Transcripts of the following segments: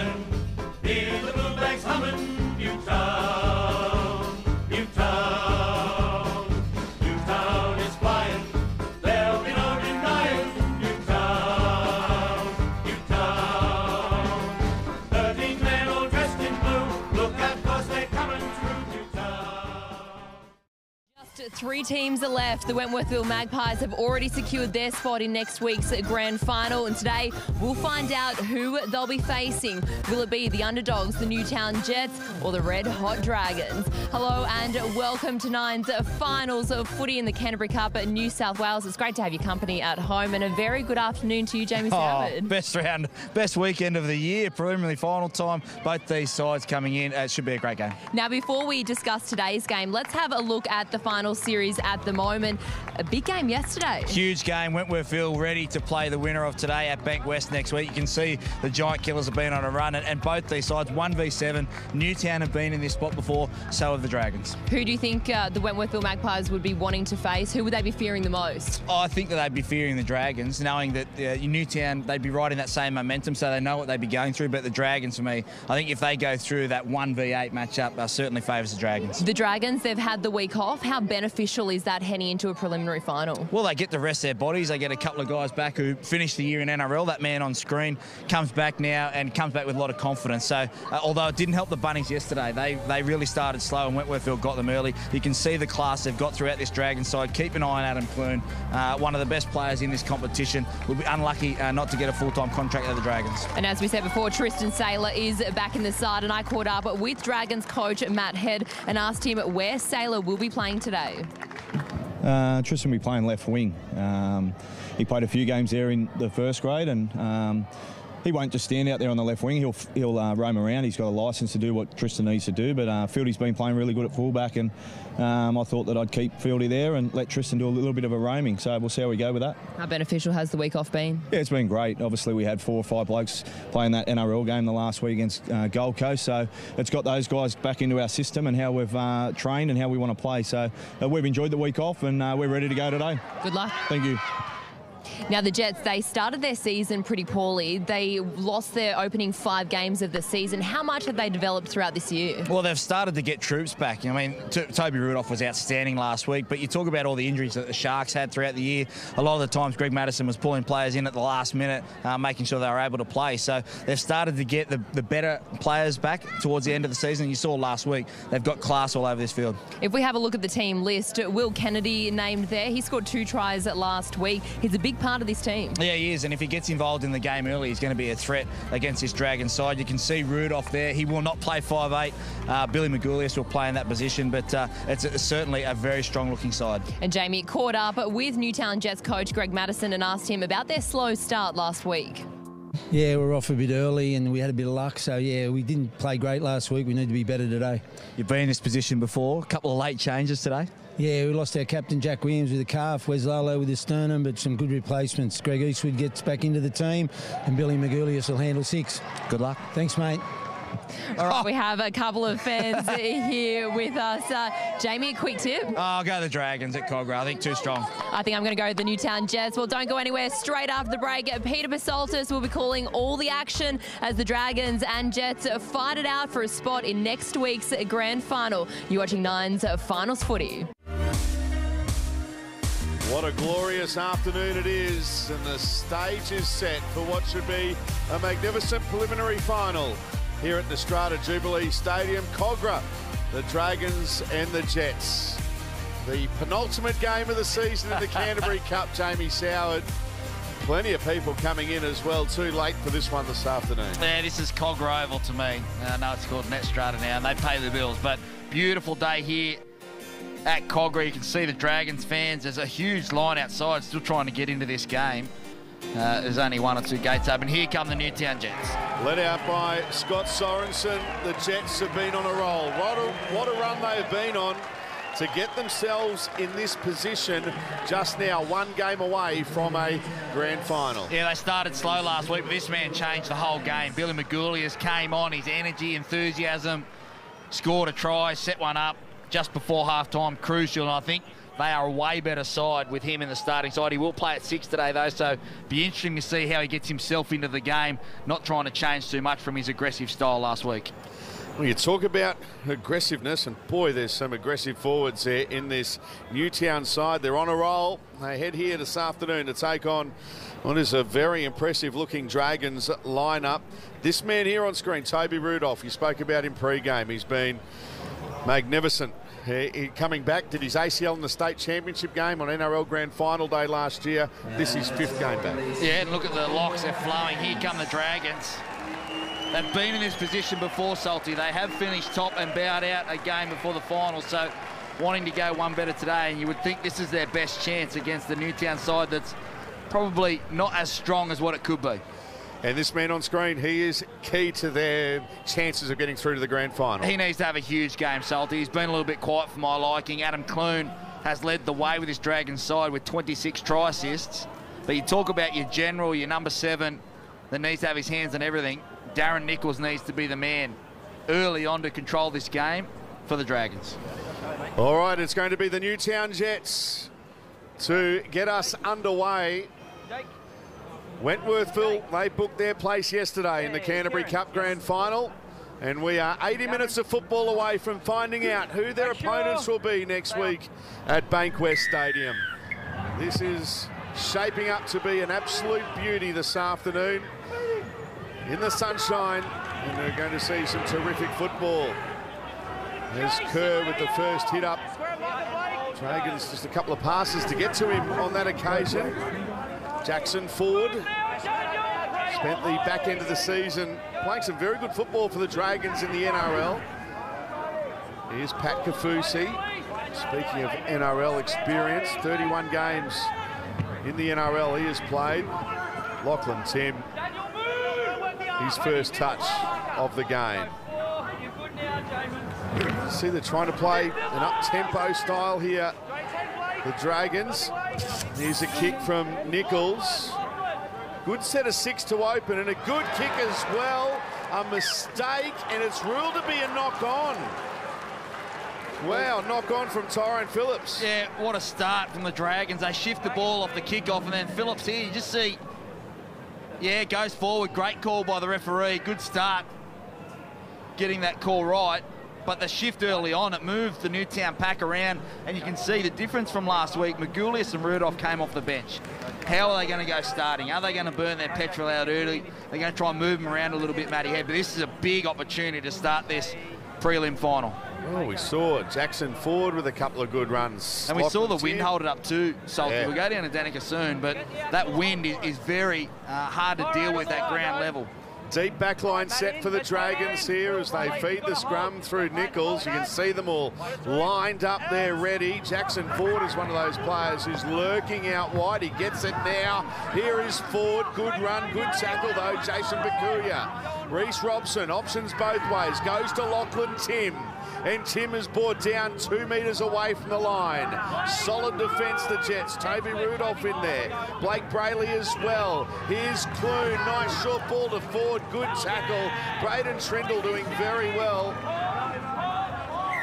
flying. Hear the boombanks humming. Newtown, Newtown, Newtown is flying. There'll be no denying. Newtown, Newtown. 13 men all dressed in blue. Look at those, they're coming through Newtown. Just 3 teams are left. The Wentworthville Magpies have already secured their spot in next week's grand final, and today we'll find out who they'll be facing. Will it be the underdogs, the Newtown Jets, or the Red Hot Dragons? Hello and welcome to Nine's finals of footy in the Canterbury Cup at New South Wales. It's great to have your company at home, and a very good afternoon to you, Jamie Soward. Best round, best weekend of the year, preliminary final time. Both these sides coming in. It should be a great game. Now, before we discuss today's game, let's have a look at the final series at the moment. A big game yesterday. Huge game. Wentworthville ready to play the winner of today at Bank West next week. You can see the Giant Killers have been on a run, and both these sides, 1v7. Newtown have been in this spot before, so have the Dragons. Who do you think the Wentworthville Magpies would be wanting to face? Who would they be fearing the most? I think that they'd be fearing the Dragons, knowing that Newtown, they'd be riding that same momentum, so they know what they'd be going through. But the Dragons, for me, I think if they go through that 1v8 matchup, certainly favours the Dragons. The Dragons, they've had the week off. How beneficial is that heading into a preliminary final? Well, they get to rest their bodies. They get a couple of guys back who finished the year in NRL. That man on screen comes back now and comes back with a lot of confidence. So, although it didn't help the Bunnies yesterday, they really started slow, and Wentworthville got them early. You can see the class they've got throughout this Dragon side. Keep an eye on Adam Clune, one of the best players in this competition. Will be unlucky not to get a full-time contract at the Dragons. And as we said before, Tristan Saylor is back in the side, and I caught up with Dragons coach Matt Head and asked him where Saylor will be playing today. Tristan will be playing left wing. He played a few games there in the first grade, and he won't just stand out there on the left wing. He'll roam around. He's got a licence to do what Tristan needs to do. But Fieldy's been playing really good at fullback, and I thought that I'd keep Fieldy there and let Tristan do a little bit of a roaming. So we'll see how we go with that. How beneficial has the week off been? Yeah, it's been great. Obviously, we had 4 or 5 blokes playing that NRL game the last week against Gold Coast. So it's got those guys back into our system and how we've trained and how we want to play. So we've enjoyed the week off, and we're ready to go today. Good luck. Thank you. Now, the Jets, they started their season pretty poorly. They lost their opening 5 games of the season. How much have they developed throughout this year? Well, they've started to get troops back. I mean, Toby Rudolph was outstanding last week, but you talk about all the injuries that the Sharks had throughout the year. A lot of the times, Greg Madison was pulling players in at the last minute, making sure they were able to play. So they've started to get the better players back towards the end of the season. You saw last week, they've got class all over this field. If we have a look at the team list, Will Kennedy named there. He scored 2 tries last week. He's a big part of this team. Yeah, he is, and if he gets involved in the game early, he's going to be a threat against this Dragon side. You can see Rudolph there. He will not play 5'8". Billy Magoulias will play in that position, but it's certainly a very strong-looking side. And Jamie caught up with Newtown Jets coach Greg Madison and asked him about their slow start last week. Yeah, we were off a bit early and we had a bit of luck. So, yeah, we didn't play great last week. We need to be better today. You've been in this position before. A couple of late changes today. Yeah, we lost our captain, Jack Williams, with a calf, Wes Lalo with a sternum, but some good replacements. Greg Eastwood gets back into the team, and Billy Magoulias will handle 6. Good luck. Thanks, mate. All right, we have a couple of fans here with us. Jamie, a quick tip? I'll go the Dragons at Kogarah. I think too strong. I think I'm going to go with the Newtown Jets. Well, don't go anywhere. Straight after the break, Peter Basaltis will be calling all the action as the Dragons and Jets fight it out for a spot in next week's grand final. You're watching Nine's Finals Footy. What a glorious afternoon it is, and the stage is set for what should be a magnificent preliminary final here at Netstrata Jubilee Stadium. Kogarah, the Dragons and the Jets. The penultimate game of the season in the Canterbury Cup, Jamie Soward. Plenty of people coming in as well, too late for this one this afternoon. Yeah, this is Kogarah Oval to me. I know it's called Netstrata now, and they pay the bills, but beautiful day here at Kogarah. You can see the Dragons fans. There's a huge line outside still trying to get into this game. There's only 1 or 2 gates open. Here come the Newtown Jets. Led out by Scott Sorensen. The Jets have been on a roll. What a run they have been on to get themselves in this position just now, 1 game away from a grand final. Yeah, they started slow last week, but this man changed the whole game. Billy Magoulias came on, his energy, enthusiasm, scored a try, set one up just before half-time, crucial, and I think they are a way better side with him in the starting side. He will play at 6 today, though, so be interesting to see how he gets himself into the game, not trying to change too much from his aggressive style last week. Well, you talk about aggressiveness, and boy, there's some aggressive forwards there in this Newtown side. They're on a roll. They head here this afternoon to take on what is a very impressive-looking Dragons lineup. This man here on screen, Toby Rudolph, you spoke about him pre-game. He's been magnificent. He coming back, did his ACL in the state championship game on NRL Grand Final Day last year. This is his 5th game back. Yeah, and look at the locks, they're flowing. Here come the Dragons. They've been in this position before, Salty. They have finished top and bowed out a game before the final, so wanting to go one better today, and you would think this is their best chance against the Newtown side that's probably not as strong as what it could be. And this man on screen, he is key to their chances of getting through to the grand final. He needs to have a huge game, Salty. He's been a little bit quiet for my liking. Adam Clune has led the way with his Dragons side with 26 try assists. But you talk about your general, your number 7, that needs to have his hands on everything. Darren Nichols needs to be the man early on to control this game for the Dragons. All right, it's going to be the Newtown Jets to get us underway. Wentworthville, they booked their place yesterday in the Canterbury Cup Grand Final, and we are 80 minutes of football away from finding out who their opponents will be next week at Bankwest Stadium. This is shaping up to be an absolute beauty this afternoon in the sunshine, and we're going to see some terrific football. There's Kerr with the first hit up. Dragons just a couple of passes to get to him on that occasion. Jackson Ford spent the back end of the season playing some very good football for the Dragons in the NRL. Here's Pat Kafusi. Speaking of NRL experience, 31 games in the NRL he has played. Lachlan Tim, his first touch of the game. See, they're trying to play an up-tempo style here, the Dragons. Here's a kick from Nichols. Good set of 6 to open, and a good kick as well. A mistake, and it's ruled to be a knock-on. Wow, knock-on from Tyrone Phillips. Yeah, what a start from the Dragons. They shift the ball off the kickoff, and then Phillips here, you just see, yeah, goes forward. Great call by the referee. Good start getting that call right. But the shift early on, it moved the Newtown pack around, and you can see the difference from last week. Magulius and Rudolph came off the bench. How are they going to go starting? Are they going to burn their petrol out early? They're going to try and move them around a little bit, Matty Head. But this is a big opportunity to start this prelim final. Well, we saw Jackson Ford with a couple of good runs. And we saw the wind hold it up too, Salty. Yeah. We'll go down to Danica soon, but that wind is very hard to deal with at ground level. Deep backline set for the Dragons here as they feed the scrum through Nichols. You can see them all lined up there ready. Jackson Ford is one of those players who's lurking out wide. He gets it now. Here is Ford. Good run, good tackle though. Jason Bakuya. Reece Robson, options both ways. Goes to Lachlan Tim. And Tim is brought down 2 metres away from the line. Solid defence, the Jets. Toby Rudolph in there. Blake Brayley as well. Here's Clune. Nice short ball to Ford. Good tackle. Braden Trindle doing very well.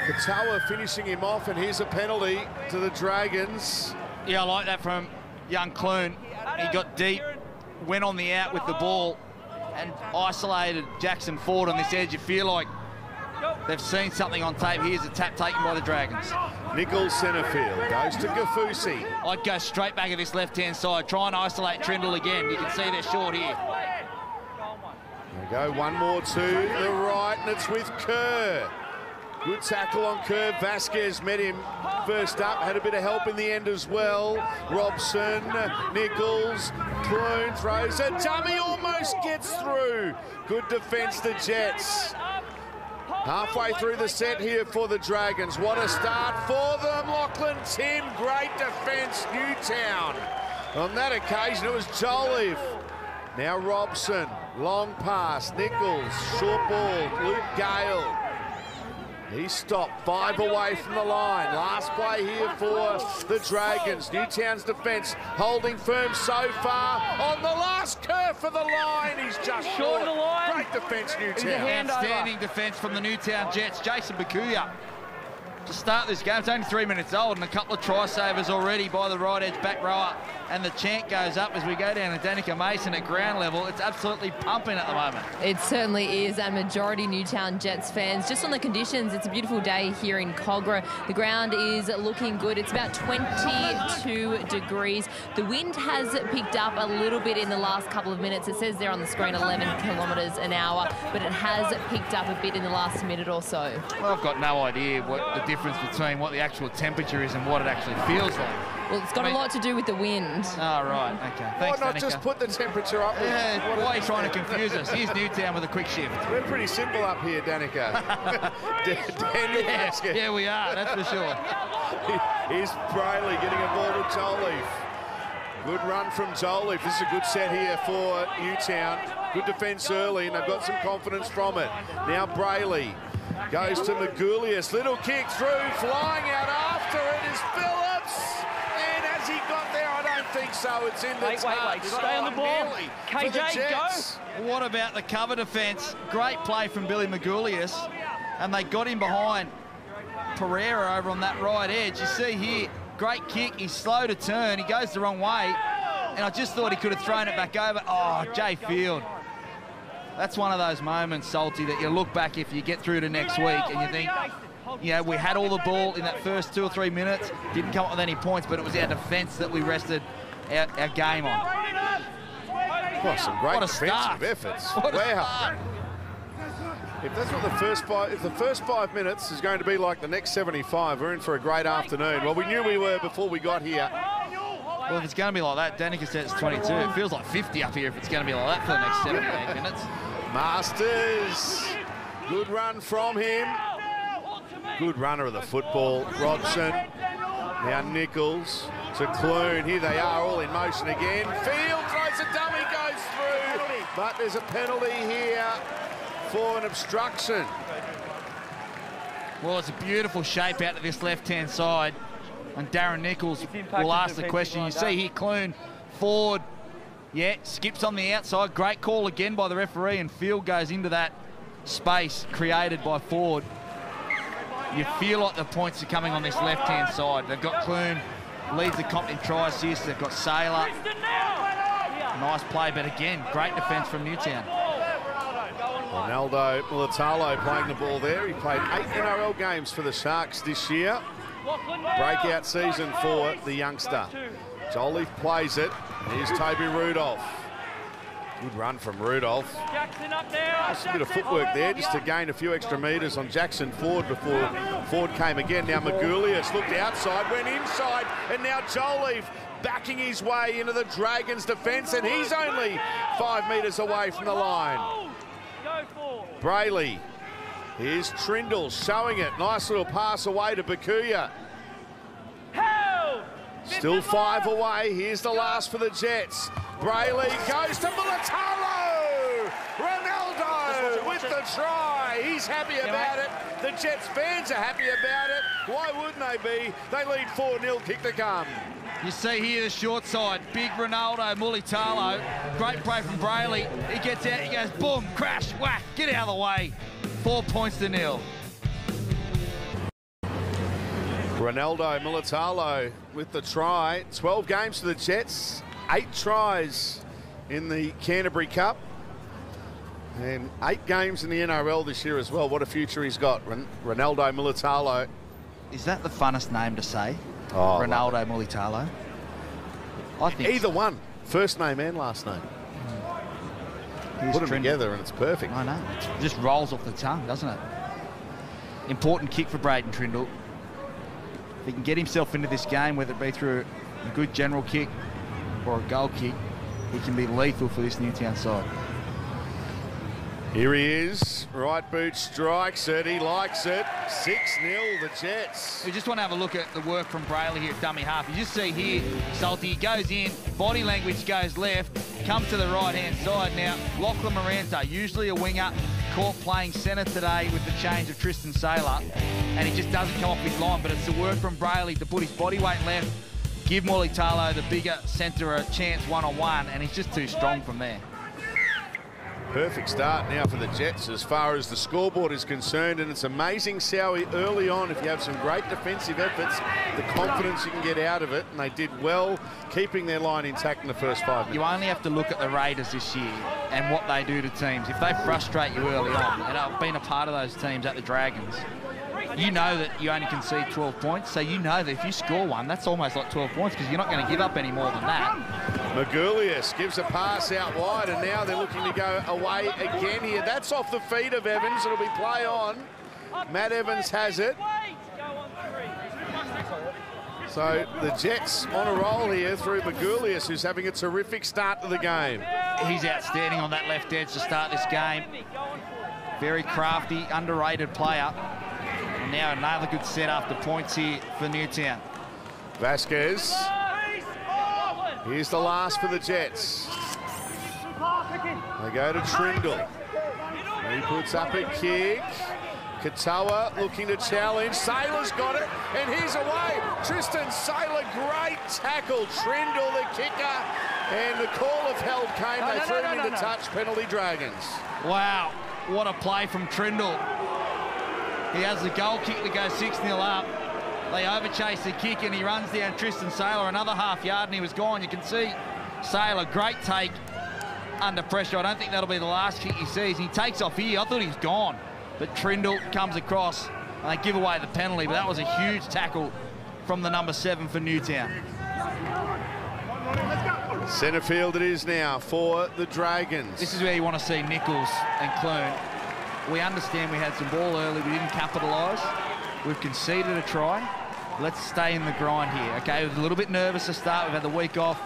Katoa finishing him off, and here's a penalty to the Dragons. Yeah, I like that from young Clune. He got deep, went on the out with the ball, and isolated Jackson Ford on this edge. You feel like they've seen something on tape. Here's a tap taken by the Dragons. Nichols centre field, goes to Gafusi. I'd go straight back at this left-hand side, try and isolate Trindle again. You can see they're short here. There we go, one more to the right, and it's with Kerr. Good tackle on Kerr. Vasquez met him first up, had a bit of help in the end as well. Robson, Nichols, Clune throws a dummy, almost gets through. Good defence, the Jets. Halfway through the set here for the Dragons. What a start for them. Lachlan Tim, great defence, Newtown. On that occasion, it was Jolliffe. Now Robson, long pass, Nichols, short ball, Luke Gale. He stopped 5 away from the line. Last play here for the Dragons. Newtown's defence holding firm so far. On the last curve for the line, he's just short. Of the line. Great defence, Newtown. Outstanding defence from the Newtown Jets. Jason Bakuya to start this game. It's only 3 minutes old, and a couple of try savers already by the right edge back rower. And the chant goes up as we go down to Danica Mason at ground level. It's absolutely pumping at the moment. It certainly is, and majority Newtown Jets fans. Just on the conditions, it's a beautiful day here in Kogarah. The ground is looking good. It's about 22 degrees. The wind has picked up a little bit in the last couple of minutes. It says there on the screen 11 kilometres an hour, but it has picked up a bit in the last minute or so. Well, I've got no idea what the difference between what the actual temperature is and what it actually feels like. Well, it's got a lot to do with the wind. Oh, right. Okay. Thanks, Why not Danica. just put the temperature up? Yeah, why are you trying to confuse us? Here's Newtown with a quick shift. We're pretty simple up here, Danica. Yeah, we are, that's for sure. Here's Brayley getting a ball to Joleaf. Good run from Joleaf. This is a good set here for Newtown. Good defence early, and they've got some confidence from it. Now Brayley goes to Magulius. Little kick through, flying out after it is Phillips. And has he got there? I don't think so. It's in the Wait, stay on the ball. KJ, go. What about the cover defence? Great play from Billy Magulius, and they got him behind Pereira over on that right edge. You see here, great kick. He's slow to turn. He goes the wrong way, and I just thought he could have thrown it back over. Oh, Jay Field. That's one of those moments, Salty, that you look back if you get through to next week and you think, you know, we had all the ball in that first 2 or 3 minutes, didn't come up with any points, but it was our defence that we rested our game on. Oh, some great What a defensive start. efforts. What a Wow. start. If that's what if the first 5 minutes is going to be like the next 75, we're in for a great afternoon. Well, we knew we were before we got here. Well, if it's going to be like that, Danica said it's 22. It feels like 50 up here if it's going to be like that for the next 78 minutes. Masters, good run from him. Good runner of the football, Robson. Now Nichols to Clune. Here they are, all in motion again. Field throws a dummy, goes through, but there's a penalty here for an obstruction. Well, it's a beautiful shape out to this left-hand side. And Darren Nichols will ask the question. You see here, Clune forward. Yeah, skips on the outside. Great call again by the referee, and Field goes into that space created by Ford. You feel like the points are coming on this left-hand side. They've got Clune, leads the comp in try assist. They've got Saylor. Nice play, but again, great defence from Newtown. Ronaldo Militalo playing the ball there. He played 8 NRL games for the Sharks this year. Breakout season for the youngster. Joleaf plays it. Here's Toby Rudolph. Good run from Rudolph. Just a bit of footwork there just to gain a few extra metres on Jackson Ford before Ford came again. Now Magulius looked outside, went inside, and now Joleaf backing his way into the Dragons' defence, and he's only 5 metres away from the line. Brayley. Here's Trindle showing it. Nice little pass away to Bakuya. Still 5 away. Here's the last for the Jets. Brayley goes to Militalo. Ronaldo with the try. He's happy about it. The Jets fans are happy about it. Why wouldn't they be? They lead 4-0, kick to come. You see here the short side, big Ronaldo Mulitalo. Great play from Brayley. He gets out, he goes boom, crash, whack, get out of the way. 4 points to 0. Ronaldo Militalo with the try. 12 games for the Jets, 8 tries in the Canterbury Cup, and 8 games in the NRL this year as well. What a future he's got, Ronaldo Militalo. Is that the funnest name to say? Oh, Ronaldo Mulitalo. I think either one, first name and last name. Put them together and it's perfect. I know. It just rolls off the tongue, doesn't it? Important kick for Braden Trindle. If he can get himself into this game, whether it be through a good general kick or a goal kick, he can be lethal for this Newtown side. Here he is, right boot strikes it, he likes it, 6-0 the Jets. We just want to have a look at the work from Brayley here at dummy half. You just see here, Salty, he goes in, body language goes left, comes to the right-hand side. Now, Lachlan Moranta, usually a winger, caught playing centre today with the change of Tristan Saylor, and he just doesn't come off his line, but it's the work from Brayley to put his body weight left, give Mulitalo, the bigger centre, a chance one-on-one, and he's just too strong from there. Perfect start now for the Jets as far as the scoreboard is concerned, and it's amazing how early on, if you have some great defensive efforts, the confidence you can get out of it, and they did well keeping their line intact in the first 5 minutes. You only have to look at the Raiders this year and what they do to teams. If they frustrate you early on, and I've been a part of those teams at the Dragons, you know that you only concede 12 points, so you know that if you score one, that's almost like 12 points because you're not going to give up any more than that. Magoulias gives a pass out wide, and now they're looking to go away again here. That's off the feet of Evans. It'll be play on. Matt Evans has it. So the Jets on a roll here through Magoulias, who's having a terrific start to the game. He's outstanding on that left edge to start this game. Very crafty, underrated player. And now another good set after points here for Newtown. Vasquez. Here's the last for the Jets. They go to Trindle. He puts up a kick. Katoa looking to challenge. Saylor's got it, and he's away. Tristan Saylor, great tackle. Trindle, the kicker, and the call of held came. They threw him into touch. Penalty Dragons. Wow, what a play from Trindle. He has the goal kick to go 6-0 up. They overchase the kick, and he runs down Tristan Saylor another half yard, and he was gone. You can see Saylor, great take under pressure. I don't think that'll be the last kick he sees. He takes off here. I thought he's gone. But Trindle comes across, and they give away the penalty. But that was a huge tackle from the number 7 for Newtown. Centre field it is now for the Dragons. This is where you want to see Nichols and Clune. We understand we had some ball early. We didn't capitalise. We've conceded a try. Let's stay in the grind here, okay? We're a little bit nervous to start. We've had the week off.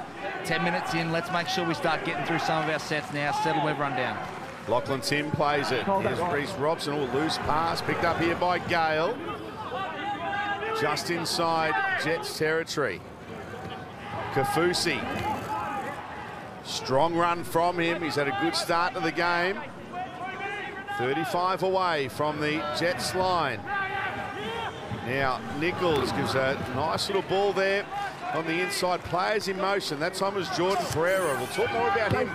10 minutes in. Let's make sure we start getting through some of our sets now. Settle everyone down. Lachlan Tim plays it. Here's Reece Robson, all loose pass. Picked up here by Gale. Just inside Jets territory. Kafusi. Strong run from him. He's had a good start to the game. 35 away from the Jets line. Now, Nichols gives a nice little ball there on the inside. Players in motion. That time was Jordan Pereira. We'll talk more about him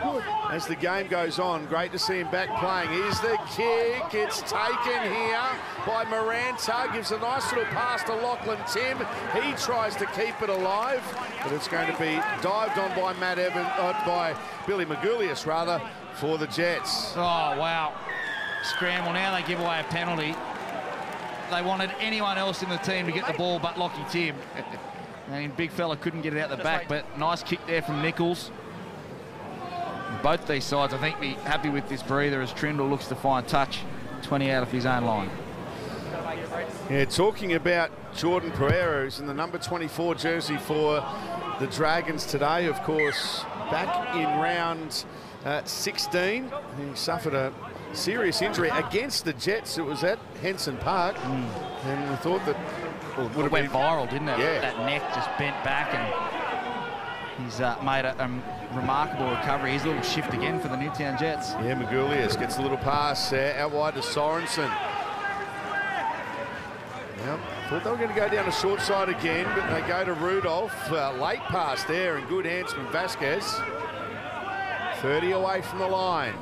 as the game goes on. Great to see him back playing. Here's the kick. It's taken here by Maranta. Gives a nice little pass to Lachlan Tim. He tries to keep it alive, but it's going to be dived on by Matt Evans, by Billy Magoulias, rather, for the Jets. Oh, wow. Scramble now. They give away a penalty. They wanted anyone else in the team to get the ball but Lockie Tim. And big fella couldn't get it out the back, but nice kick there from Nichols. Both these sides, I think, be happy with this breather as Trindle looks to find touch 20 out of his own line. Yeah, talking about Jordan Pereira, who's in the number 24 jersey for the Dragons today, of course, back in round 16. He suffered a serious injury against the Jets. It was at Henson Park, and we thought that It went viral, didn't it? Yeah. That neck just bent back, and he's made a remarkable recovery. He's a little shift again for the Newtown Jets. Yeah, Magoulias gets a little pass out wide to Sorensen. Yep. Thought they were going to go down the short side again, but they go to Rudolph. Late pass there, and good hands from Vasquez. 30 away from the line.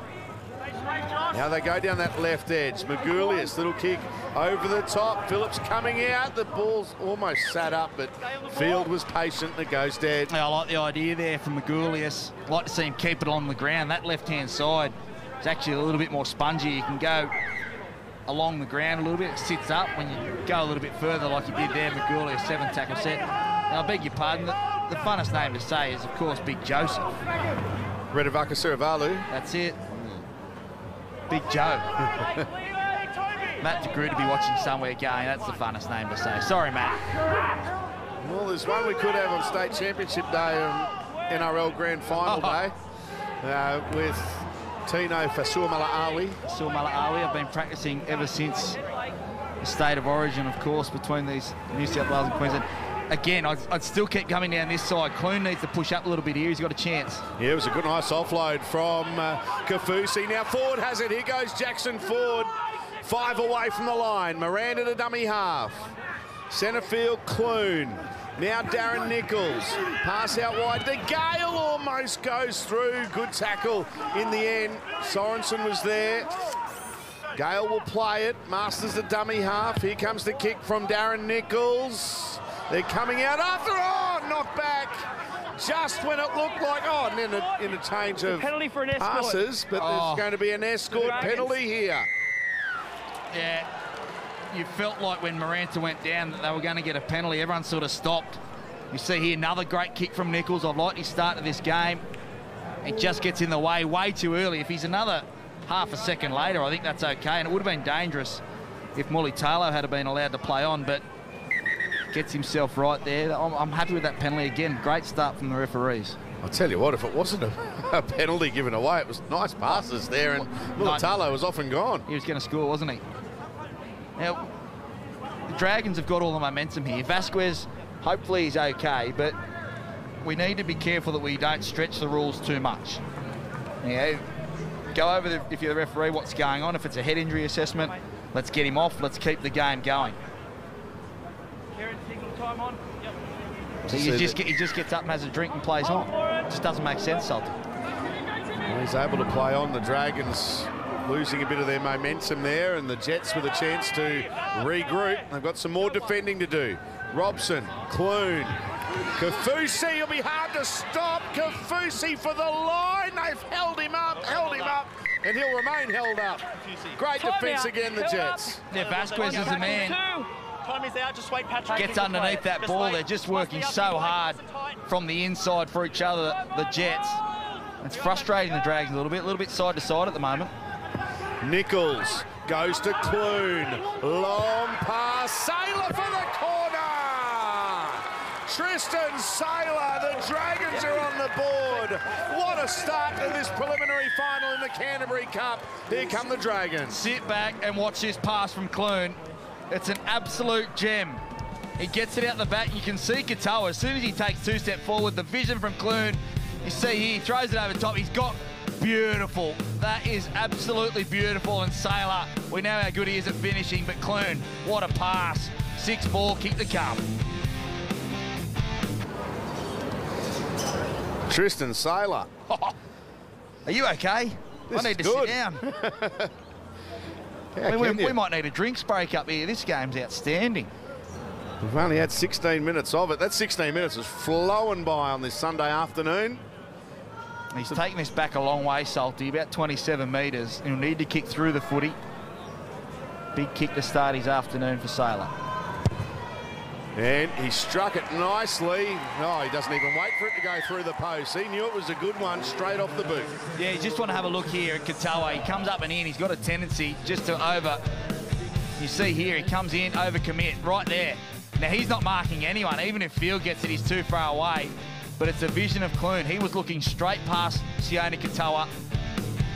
Now they go down that left edge. Magoulias, little kick over the top. Phillips coming out. The ball's almost sat up, but Field was patient and it goes dead. Yeah, I like the idea there from Magoulias. I'd like to see him keep it on the ground. That left-hand side is actually a little bit more spongy. You can go along the ground a little bit. It sits up when you go a little bit further like you did there. Magoulias 7-tackle set. Now, I beg your pardon. The funnest name to say is, of course, Big Joseph. Redavaka Siravalu. That's it. Big Joe. Matt DeGroot to be watching somewhere going. That's the funnest name to say. Sorry, Matt. Well, there's one we could have on State Championship Day, NRL Grand Final Day, with Tino Fasuamala-Awi. Fasuamala-Awi, I've been practicing ever since the state of origin, of course, between these New South Wales and Queensland. Again, I'd still keep coming down this side. Clune needs to push up a little bit here. He's got a chance. Yeah, it was a good, nice offload from Kafusi. Now Ford has it. Here goes Jackson Ford. 5 away from the line. Miranda to dummy half. Centre field, Clune. Now Darren Nichols. Pass out wide. The Gale almost goes through. Good tackle in the end. Sorensen was there. Gale will play it. Masters the dummy half. Here comes the kick from Darren Nichols. They're coming out after. Oh, knocked back. Just when it looked like, oh, and then an interchange of penalty for an escort. passes, but there's going to be an escort penalty here. Yeah, you felt like when Maranta went down that they were going to get a penalty. Everyone sort of stopped. You see here another great kick from Nichols. I've liked his start to this game. It just gets in the way too early. If he's another half a second later, I think that's okay. And it would have been dangerous if Mulitalo had been allowed to play on, but gets himself right there. I'm happy with that penalty again. Great start from the referees. I'll tell you what, if it wasn't a penalty given away, it was nice passes there, and Mulitalo was off and gone. He was going to score, wasn't he? Now, the Dragons have got all the momentum here. Vasquez, hopefully he's okay, but we need to be careful that we don't stretch the rules too much. Go over, if you're the referee, what's going on. If it's a head injury assessment, let's get him off. Let's keep the game going. Time on. Yep. So he just gets up and has a drink and plays on. It just doesn't make sense, Salty. Well, he's able to play on. The Dragons losing a bit of their momentum there, and the Jets with a chance to regroup. They've got some more defending to do. Robson, Clune, Kafusi. It'll be hard to stop. Kafusi for the line. They've held him up, and he'll remain held up. Great defence again, the Jets. Yeah, Vasquez is the man. Time is out, just wait, Patrick. Gets underneath that ball. They're just working so hard from the inside for each other, the Jets. It's frustrating the Dragons a little bit side to side at the moment. Nichols goes to Clune. Long pass. Sailor for the corner. Tristan Sailor. The Dragons are on the board. What a start to this preliminary final in the Canterbury Cup. Here come the Dragons. Sit back and watch this pass from Clune. It's an absolute gem. He gets it out the back. You can see Katoa, as soon as he takes 2 steps forward, the vision from Clune, you see here, he throws it over top. He's got beautiful. That is absolutely beautiful. And Sailor, we know how good he is at finishing, but Clune, what a pass. 6-ball, kick the cup. Tristan Sailor. Are you okay? I need to sit down. We might need a drinks break up here. This game's outstanding. We've only had 16 minutes of it. That 16 minutes is flowing by on this Sunday afternoon. He's taken this back a long way, Salty, about 27 metres. He'll need to kick through the footy. Big kick to start his afternoon for Sailor. And he struck it nicely. Oh, he doesn't even wait for it to go through the post. He knew it was a good one straight off the boot. Yeah, you just want to have a look here at Katoa. He comes up and in. He's got a tendency just to over. You see here, he comes in, overcommit, right there. Now, he's not marking anyone. Even if Field gets it, he's too far away. But it's a vision of Clune. He was looking straight past Sione Katoa.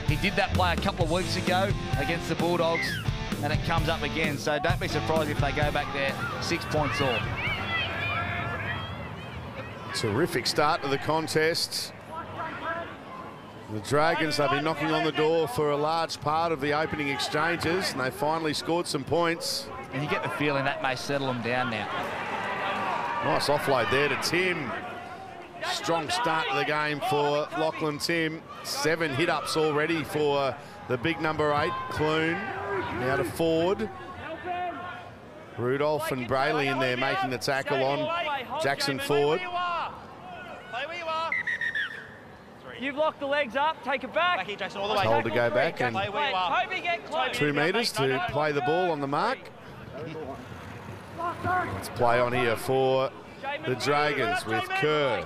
He did that play a couple of weeks ago against the Bulldogs, and it comes up again. So don't be surprised if they go back there 6 points all. Terrific start to the contest. The Dragons have been knocking on the door for a large part of the opening exchanges, and they finally scored some points. And you get the feeling that may settle them down now. Nice offload there to Tim. Strong start to the game for Lachlan Tim. 7 hit-ups already for the big number 8, Clune. Now to Ford. Rudolph and Brayley in there making the tackle on Jackson Ford. Play where you are. You've locked the legs up, take it back. Back here, Jackson, all the way. Told to go back and play where you are. Hope you get close. 2 metres to play the ball on the mark. Let's play on here for the Dragons with Kerr.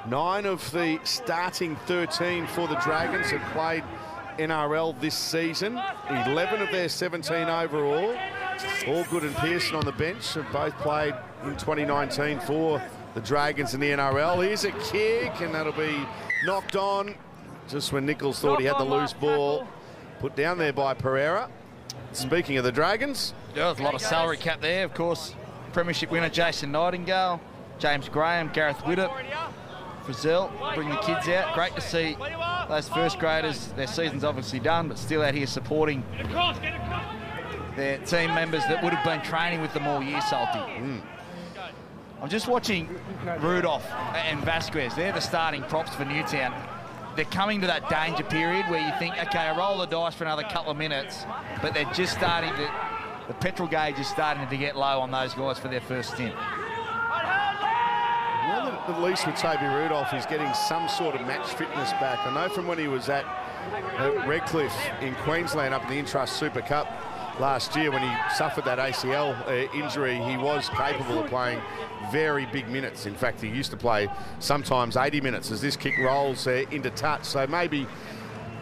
9 of the starting 13 for the Dragons have played NRL this season. 11 of their 17 overall. Allgood and Pearson on the bench have both played in 2019 for the Dragons in the NRL. Here's a kick, and that'll be knocked on just when Nichols thought he had the loose ball. Put down there by Pereira. Speaking of the Dragons. Yeah, there's a lot of salary cap there, of course. Premiership winner Jason Nightingale, James Graham, Gareth Widdop, Frizzell, bring the kids out. Great to see those first graders. Their season's obviously done, but still out here supporting their team members that would have been training with them all year, Salty. I'm just watching Rudolph and Vasquez. They're the starting props for Newtown. They're coming to that danger period where you think, okay, I roll the dice for another couple of minutes, but they're just starting to, the petrol gauge is starting to get low on those guys for their first stint. Well, at least with Toby Rudolph, he's getting some sort of match fitness back. I know from when he was at Redcliffe in Queensland up in the Intrust Super Cup last year when he suffered that ACL injury, he was capable of playing very big minutes. In fact, he used to play sometimes 80 minutes as this kick rolls into touch. So maybe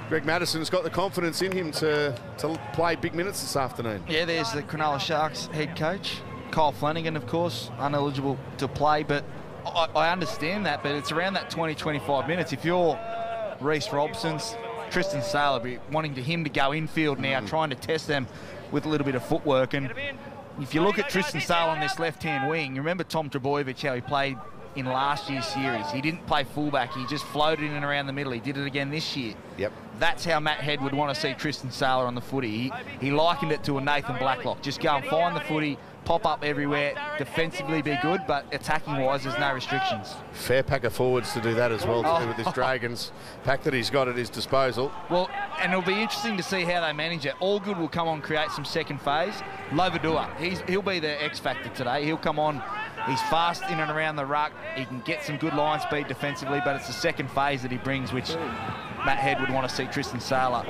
Greg Madison's got the confidence in him to play big minutes this afternoon. Yeah, there's the Cronulla Sharks head coach, Kyle Flanagan, of course, ineligible to play, but I understand that, but it's around that 20-25 minutes. If you're Reece Robson's, Tristan Saylor, be wanting him to go infield now, trying to test them with a little bit of footwork. And if you look at Tristan Saylor on this left-hand wing, you remember Tom Trbojevic, how he played in last year's series. He didn't play fullback. He just floated in and around the middle. He did it again this year. Yep. That's how Matt Head would want to see Tristan Saylor on the footy. He likened it to a Nathan Blacklock. Just go and find the footy, pop up everywhere, defensively be good, but attacking-wise, there's no restrictions. Fair pack of forwards to do that as well, to do with this Dragons pack that he's got at his disposal. Well, and it'll be interesting to see how they manage it. Allgood will come on, create some second phase. Lovadua, he'll be the X factor today. He'll come on. He's fast in and around the ruck. He can get some good line speed defensively, but it's the second phase that he brings, which Matt Head would want to see Tristan Saylor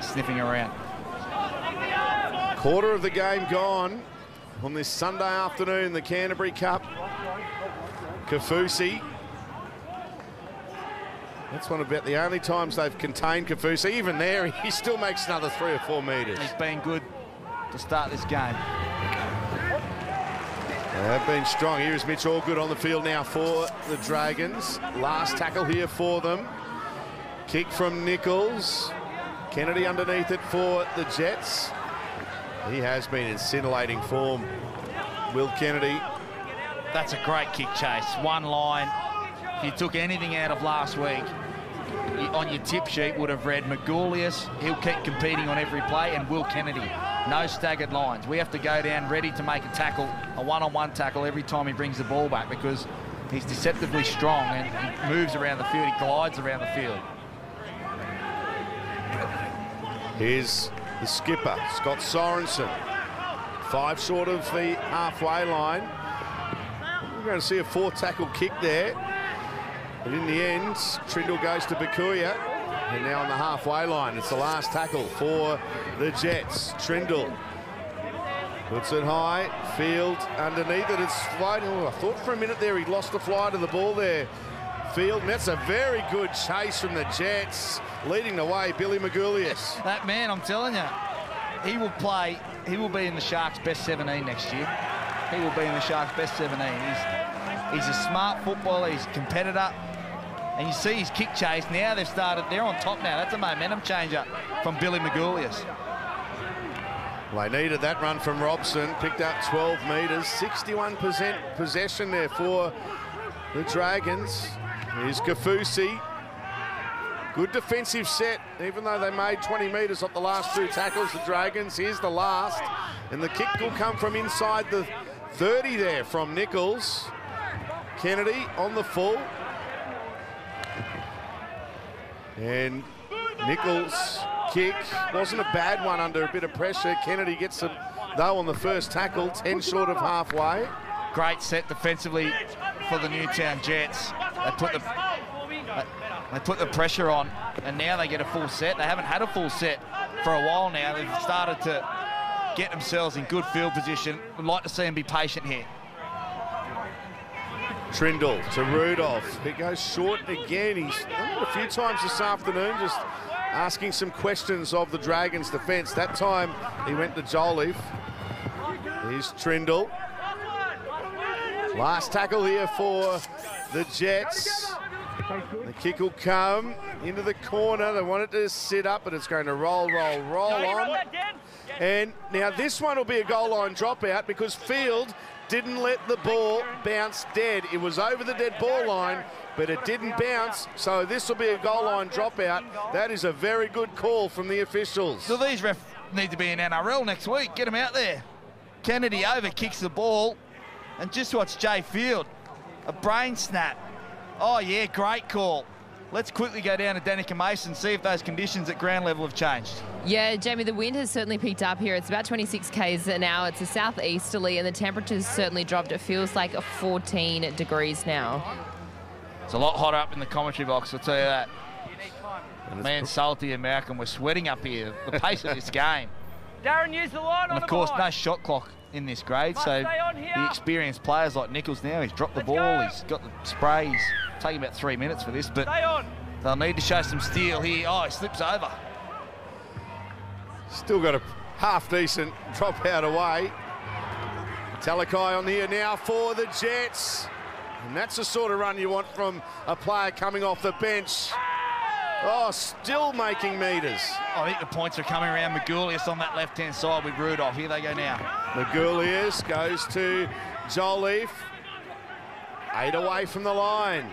sniffing around. Quarter of the game gone on this Sunday afternoon, the Canterbury Cup. Kafusi. That's one of about the only times they've contained Kafusi. Even there, he still makes another 3 or 4 metres. He's been good to start this game. They've been strong. Here is Mitch Allgood on the field now for the Dragons. Last tackle here for them. Kick from Nichols. Kennedy underneath it for the Jets. He has been in scintillating form, Will Kennedy. That's a great kick chase. One line. If you took anything out of last week, on your tip sheet would have read Magoulias, he'll keep competing on every play, and Will Kennedy. No staggered lines. We have to go down ready to make a tackle, a one-on-one tackle every time he brings the ball back, because he's deceptively strong and he moves around the field, he glides around the field. Here's the skipper, Scott Sorensen. 5 short of the halfway line. We're going to see a 4-tackle kick there. But in the end, Trindle goes to Bakuya. And now on the halfway line, it's the last tackle for the Jets. Trindle puts it high, Field underneath it. It's floating. Oh, I thought for a minute there he'd lost the fly to the ball there. Field, and that's a very good chase from the Jets. Leading the way, Billy Magoulias. That man, I'm telling you, he will play, he will be in the Sharks' best 17 next year. He will be in the Sharks' best 17. He's a smart footballer, he's a competitor. And you see his kick chase. Now they've started, they're on top now. That's a momentum changer from Billy Magoulias. Well, they needed that run from Robson. Picked up 12 metres. 61% possession there for the Dragons. Here's Kafusi. Good defensive set, even though they made 20 metres off the last 2 tackles, the Dragons. Here's the last. And the kick will come from inside the 30 there from Nichols. Kennedy on the full. And Nichols' kick wasn't a bad one under a bit of pressure. Kennedy gets it, though, on the first tackle, 10 short of halfway. Great set defensively for the Newtown Jets. They put the pressure on, and now they get a full set. They haven't had a full set for a while now. They've started to get themselves in good field position. We'd like to see them be patient here. Trindle to Rudolph. He goes short again. He's done it a few times this afternoon, just asking some questions of the Dragons' defence. That time he went to Jolliffe. Here's Trindle. Last tackle here for the Jets. The kick will come into the corner. They want it to sit up, but it's going to roll on. And now this one will be a goal line dropout because Field didn't let the ball bounce dead. It was over the dead ball line, but it didn't bounce, so this will be a goal line dropout. That is a very good call from the officials. So these refs need to be in NRL next week. Get them out there. Kennedy over, kicks the ball. And just watch Jay Field. A brain snap. Oh, yeah, great call. Let's quickly go down to Danica Mason, see if those conditions at ground level have changed. Yeah, Jamie, the wind has certainly picked up here. It's about 26 k's an hour. It's a southeasterly, and the temperature's certainly dropped. It feels like 14 degrees now. It's a lot hotter up in the commentary box, I'll tell you that. Me and Salty and Malcolm were sweating up here, the pace of this game. Darren, use the line on the And of course, line. no shot clock in this grade, Must so stay on here. the experienced players like Nichols now, he's dropped the Let's ball, go. he's got the sprays. Taking about 3 minutes for this, but Stay on. they'll need to show some steel here. Oh, he slips over. Still got a half-decent drop out away. Talakai on here now for the Jets. And that's the sort of run you want from a player coming off the bench. Oh, still making metres. I think the points are coming around Magulius on that left-hand side with Rudolph. Here they go now. Magulius goes to Jolliffe. 8 away from the line.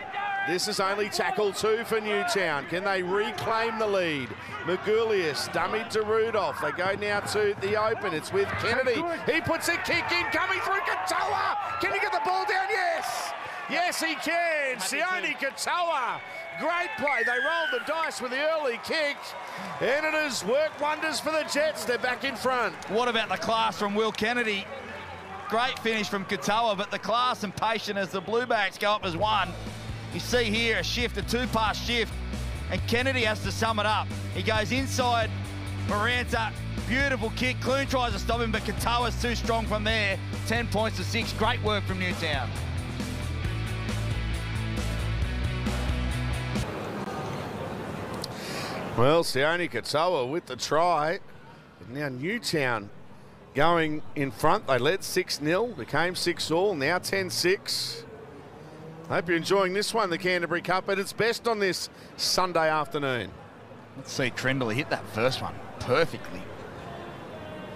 This is only tackle 2 for Newtown. Can they reclaim the lead? Magulius dummied to Rudolph. They go now to the open. It's with Kennedy. He puts a kick in, coming through Katoa. Can he get the ball down? Yes. Yes, he can. Sione Katoa. Great play. They rolled the dice with the early kick. And it has worked wonders for the Jets. They're back in front. What about the class from Will Kennedy? Great finish from Katoa, but the class and patience as the Bluebacks go up as one. You see here a shift, a 2-pass shift, and Kennedy has to sum it up. He goes inside Maranta, beautiful kick. Clune tries to stop him, but Katoa's too strong from there. 10 points to 6. Great work from Newtown. Well, Sione Katoa with the try. Now Newtown going in front. They led 6-0, became 6-all, now 10-6. Hope you're enjoying this one, the Canterbury Cup, at its best on this Sunday afternoon. Let's see Trindle. He hit that first one perfectly.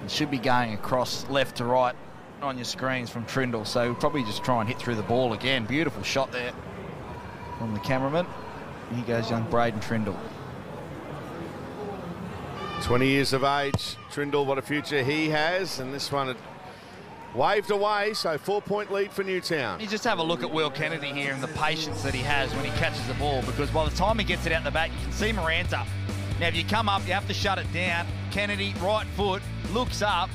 It should be going across left to right on your screens from Trindle, so probably just try and hit through the ball again. Beautiful shot there from the cameraman. Here goes young Braden Trindle. 20 years of age, Trindle, what a future he has, and this one had waved away, so 4-point lead for Newtown. You just have a look at Will Kennedy here and the patience that he has when he catches the ball, because by the time he gets it out the back, you can see Maranta. Now, if you come up, you have to shut it down. Kennedy, right foot, looks up,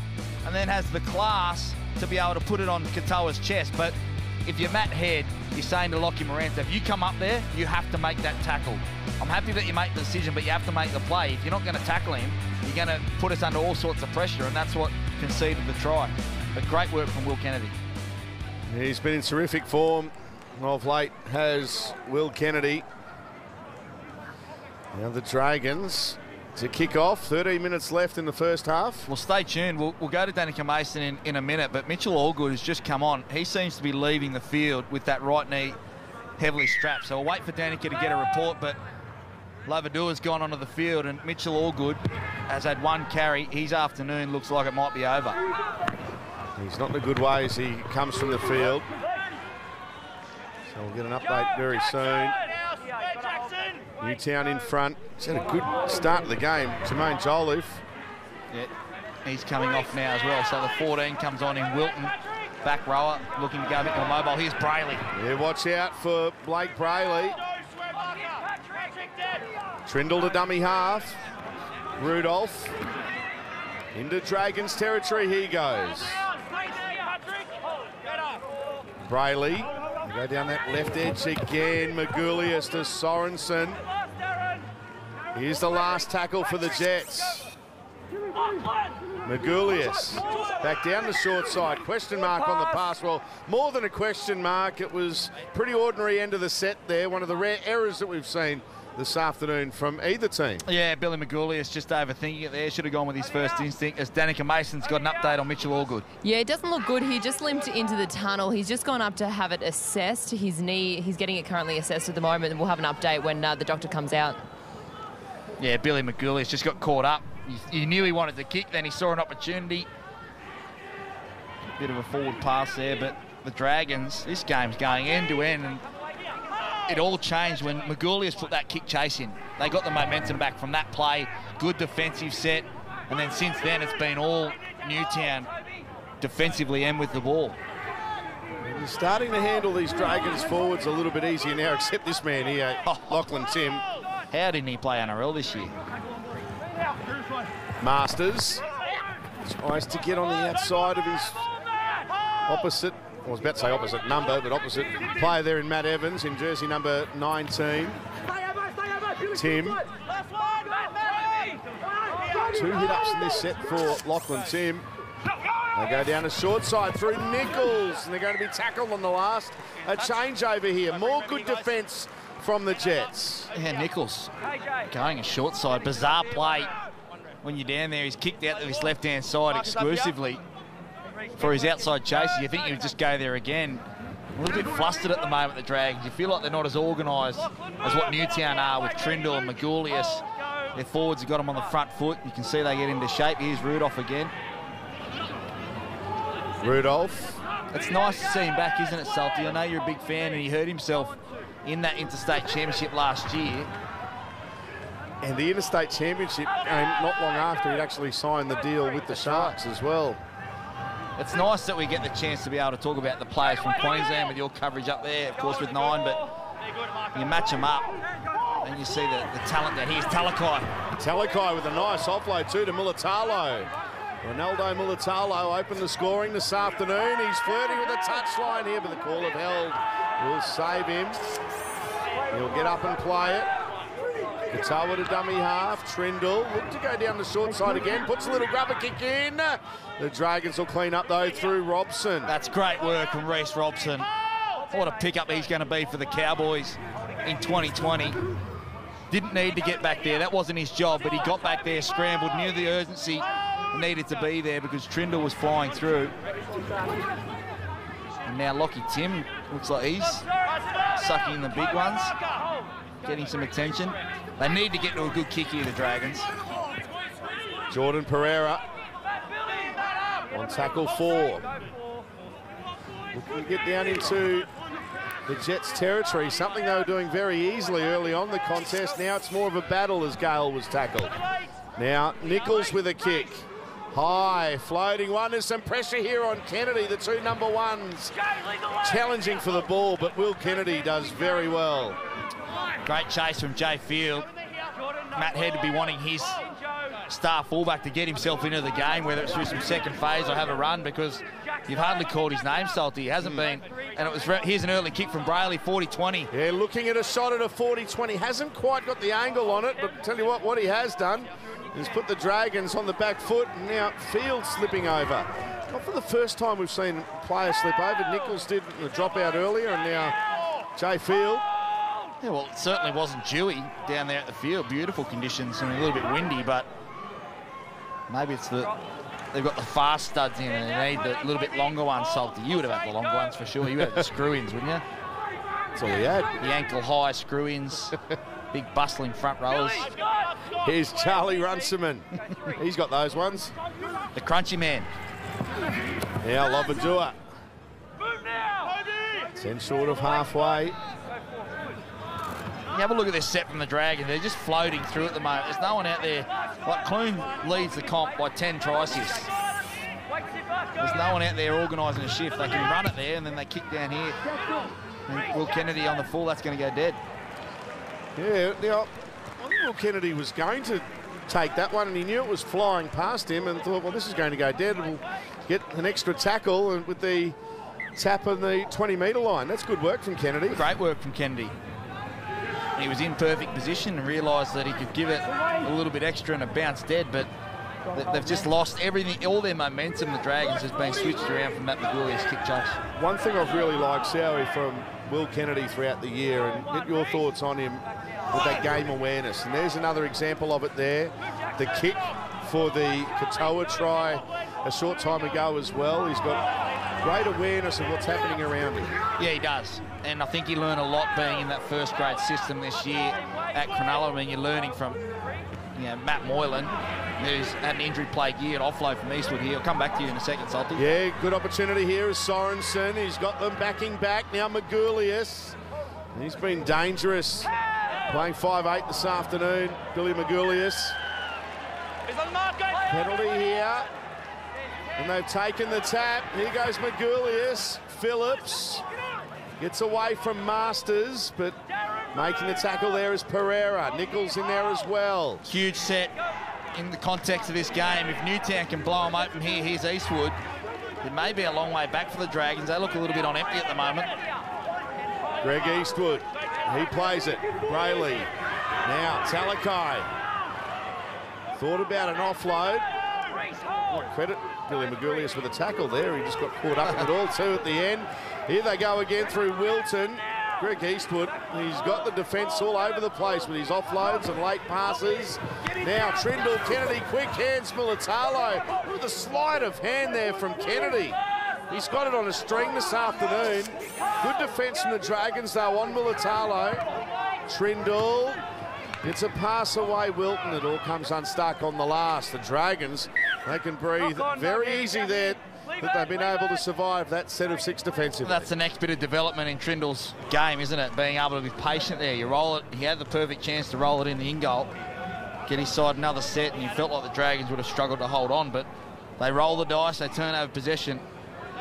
and then has the class to be able to put it on Katoa's chest. But if you're Matt Head, you're saying to Lockie Maranta, if you come up there, you have to make that tackle. I'm happy that you make the decision, but you have to make the play. If you're not going to tackle him, you're going to put us under all sorts of pressure, and that's what conceded the try. But great work from Will Kennedy. He's been in terrific form of late, has Will Kennedy. Now the Dragons to kick off. 13 minutes left in the first half. Well, stay tuned. We'll go to Danica Mason in a minute, but Mitchell Allgood has just come on. He seems to be leaving the field with that right knee heavily strapped. So we'll wait for Danica to get a report, but Lavadua's gone onto the field, and Mitchell Allgood has had one carry. His afternoon looks like it might be over. He's not in a good way as he comes from the field. So we'll get an update very soon. Newtown in front. He's had a good start to the game. Jermaine Jolliffe. Yeah, he's coming off now as well. So the 14 comes on in Wilton. Back rower, looking to go a bit more mobile. Here's Brayley. Yeah, watch out for Blake Brayley. Trindle to dummy half. Rudolph. Into Dragons territory he goes. Brayley. Go down that left edge again. Magulius to Sorensen. Here's the last tackle for the Jets. Magulius back down the short side. Question mark on the pass. Well, more than a question mark. It was pretty ordinary end of the set there. One of the rare errors that we've seen this afternoon from either team. Yeah, Billy Magulius just overthinking it there. Should have gone with his first instinct, as Danica Mason's got an update on Mitchell Allgood. Yeah, it doesn't look good. He just limped into the tunnel. He's just gone up to have it assessed. His knee, he's getting it currently assessed at the moment, and we'll have an update when the doctor comes out. Yeah, Billy Magulius just got caught up. He knew he wanted to kick, then he saw an opportunity. Bit of a forward pass there, but the Dragons, this game's going end to end, and it all changed when Magulius put that kick chase in. They got the momentum back from that play, good defensive set, and then since then it's been all Newtown defensively and with the ball. He's starting to handle these Dragons forwards a little bit easier now, except this man here, Lachlan Tim. How didn't he play NRL this year? Masters tries to get on the outside of his opposite, I was about to say opposite number, but opposite player there in Matt Evans in jersey number 19. Tim. 2 hit-ups in this set for Lachlan Tim. They go down the short side through Nichols, and they're going to be tackled on the last. A changeover here. More good defence from the Jets. Yeah, Nichols going a short side. Bizarre play when you're down there. He's kicked out to his left-hand side exclusively for his outside chases. You think he would just go there again. A little bit flustered at the moment, the Dragons. You feel like they're not as organised as what Newtown are with Trindle and Magoulias. Their forwards have got them on the front foot. You can see they get into shape. Here's Rudolph again. Rudolph. It's nice to see him back, isn't it, Salty? I know you're a big fan, and he hurt himself in that Interstate Championship last year. And the Interstate Championship came not long after he'd actually signed the deal with the Sharks as well. It's nice that we get the chance to be able to talk about the players from Queensland with your coverage up there, of course, with 9, but you match them up and you see the talent that here's Talakai. Talakai with a nice offload too to Mulatalo. Ronaldo Mulatalo opened the scoring this afternoon. He's flirting with the touchline here, but the call of held will save him. He'll get up and play it. Katoa to dummy half. Trindle look to go down the short side again. Puts a little grubber kick in. The Dragons will clean up though through Robson. That's great work from Reece Robson. What a pickup he's going to be for the Cowboys in 2020. Didn't need to get back there. That wasn't his job, but he got back there, scrambled, knew the urgency needed to be there because Trindle was flying through. And now Lockie Tim looks like he's sucking the big ones, getting some attention. They need to get to a good kick here, the Dragons. Jordan Pereira on tackle 4. Looking to get down into the Jets' territory, something they were doing very easily early on the contest. Now it's more of a battle as Gale was tackled. Now Nichols with a kick. High, floating one. There's some pressure here on Kennedy, the 2 number 1s. Challenging for the ball, but Will Kennedy does very well. Great chase from Jay Field. Matt Head to be wanting his star fullback to get himself into the game, whether it's through some second phase or have a run, because you've hardly called his name, Salty. He hasn't been. And it was here's an early kick from Brayley, 40-20. Yeah, looking at a shot at a 40-20. Hasn't quite got the angle on it, but tell you what he has done is put the Dragons on the back foot, and now Field slipping over. Not for the first time we've seen players slip over. Nichols did the dropout earlier, and now Jay Field. Yeah, well, it certainly wasn't dewy down there at the field. Beautiful conditions and a little bit windy, but maybe it's they've got the fast studs in and they need the little bit longer ones, Salty. You would have had the longer ones for sure. You had the screw-ins, wouldn't you? That's all he had. The ankle-high screw-ins, big bustling front rows. Here's Charlie Runciman. He's got those ones. The crunchy man. Now Lovadua. 10 short of halfway. You have a look at this set from the Dragons. They're just floating through at the moment. There's no one out there. Like, Clune leads the comp by 10 try-assists. There's no one out there organising a shift. They can run it there, and then they kick down here. And Will Kennedy on the full, that's going to go dead. Yeah, now, I think Will Kennedy was going to take that one, and he knew it was flying past him and thought, well, this is going to go dead. We'll get an extra tackle and with the tap on the 20-metre line. That's good work from Kennedy. Great work from Kennedy. He was in perfect position and realised that he could give it a little bit extra and it bounced dead, but they've just lost everything. All their momentum, the Dragons, has been switched around from Matt Magoulias' kick chase. One thing I've really liked, Sowie, from Will Kennedy throughout the year, and get your thoughts on him with that game awareness. And there's another example of it there. The kick for the Katoa try a short time ago as well. He's got great awareness of what's happening around him. Yeah, he does. And I think he learned a lot being in that first grade system this year at Cronulla. I mean, you're learning from Matt Moylan, who's had an injury plague year at offload from Eastwood here. I'll come back to you in a second, Salty. Yeah, good opportunity here is Sorensen. He's got them backing back. Now Magoulias. He's been dangerous. Playing 5'8" this afternoon, Billy Magoulias. Penalty here. And they've taken the tap. Here goes Magoulias. Phillips gets away from Masters, but making the tackle there is Pereira. Nichols in there as well. Huge set in the context of this game. If Newtown can blow them open here, here's Eastwood. It may be a long way back for the Dragons. They look a little bit on empty at the moment. Greg Eastwood, he plays it. Brayley, now Talakai. Thought about an offload. Credit Billy Magoulias with a tackle there. He just got caught up with it all too at the end. Here they go again through Wilton. Greg Eastwood, he's got the defence all over the place with his offloads and late passes. Now Trindle, Kennedy, quick hands, Militalo. With a sleight of hand there from Kennedy. He's got it on a string this afternoon. Good defence from the Dragons though on Militalo. Trindle. It's a pass away, Wilton. It all comes unstuck on the last. The Dragons, they can breathe very easy there, that they've been able to survive that set of 6 defensively. That's the next bit of development in Trindle's game, isn't it? Being able to be patient there. You roll it, he had the perfect chance to roll it in the in-goal, get his side another set, and you felt like the Dragons would have struggled to hold on, but they roll the dice, they turn over possession.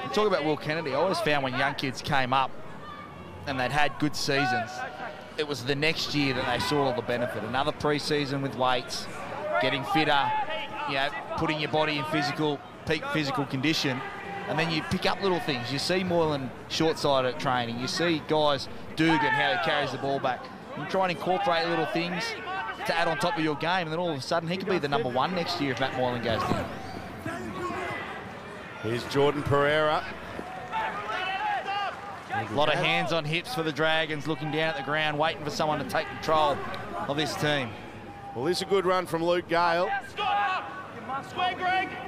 You talk about Will Kennedy, I always found when young kids came up and they'd had good seasons, it was the next year that they saw all the benefit. Another pre-season with weights, getting fitter, you know, putting your body in peak physical condition, and then you pick up little things. You see more than short-sided training. You see guys, Dugan, how he carries the ball back. You try and incorporate little things to add on top of your game, and then all of a sudden he could be the #1 next year if Matt Moylan goes down. Here's Jordan Pereira. A lot of hands on hips for the Dragons, looking down at the ground, waiting for someone to take control of this team. Well, this is a good run from Luke Gale.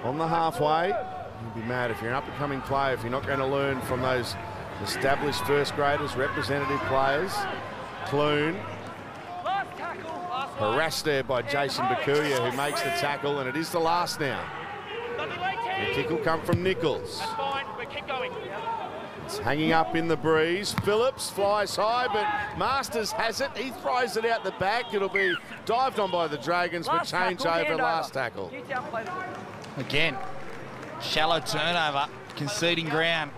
On the halfway. You'd be mad if you're an up-and-coming player, if you're not going to learn from those established first graders, representative players. Clune. Harassed there by Jason Bakuya, who makes the tackle, and it is the last now. The kick will come from Nichols. That's fine, we keep going. It's hanging up in the breeze. Phillips flies high, but Masters has it. He throws it out the back. It'll be dived on by the Dragons, but change over last tackle. Again, shallow turnover, conceding ground.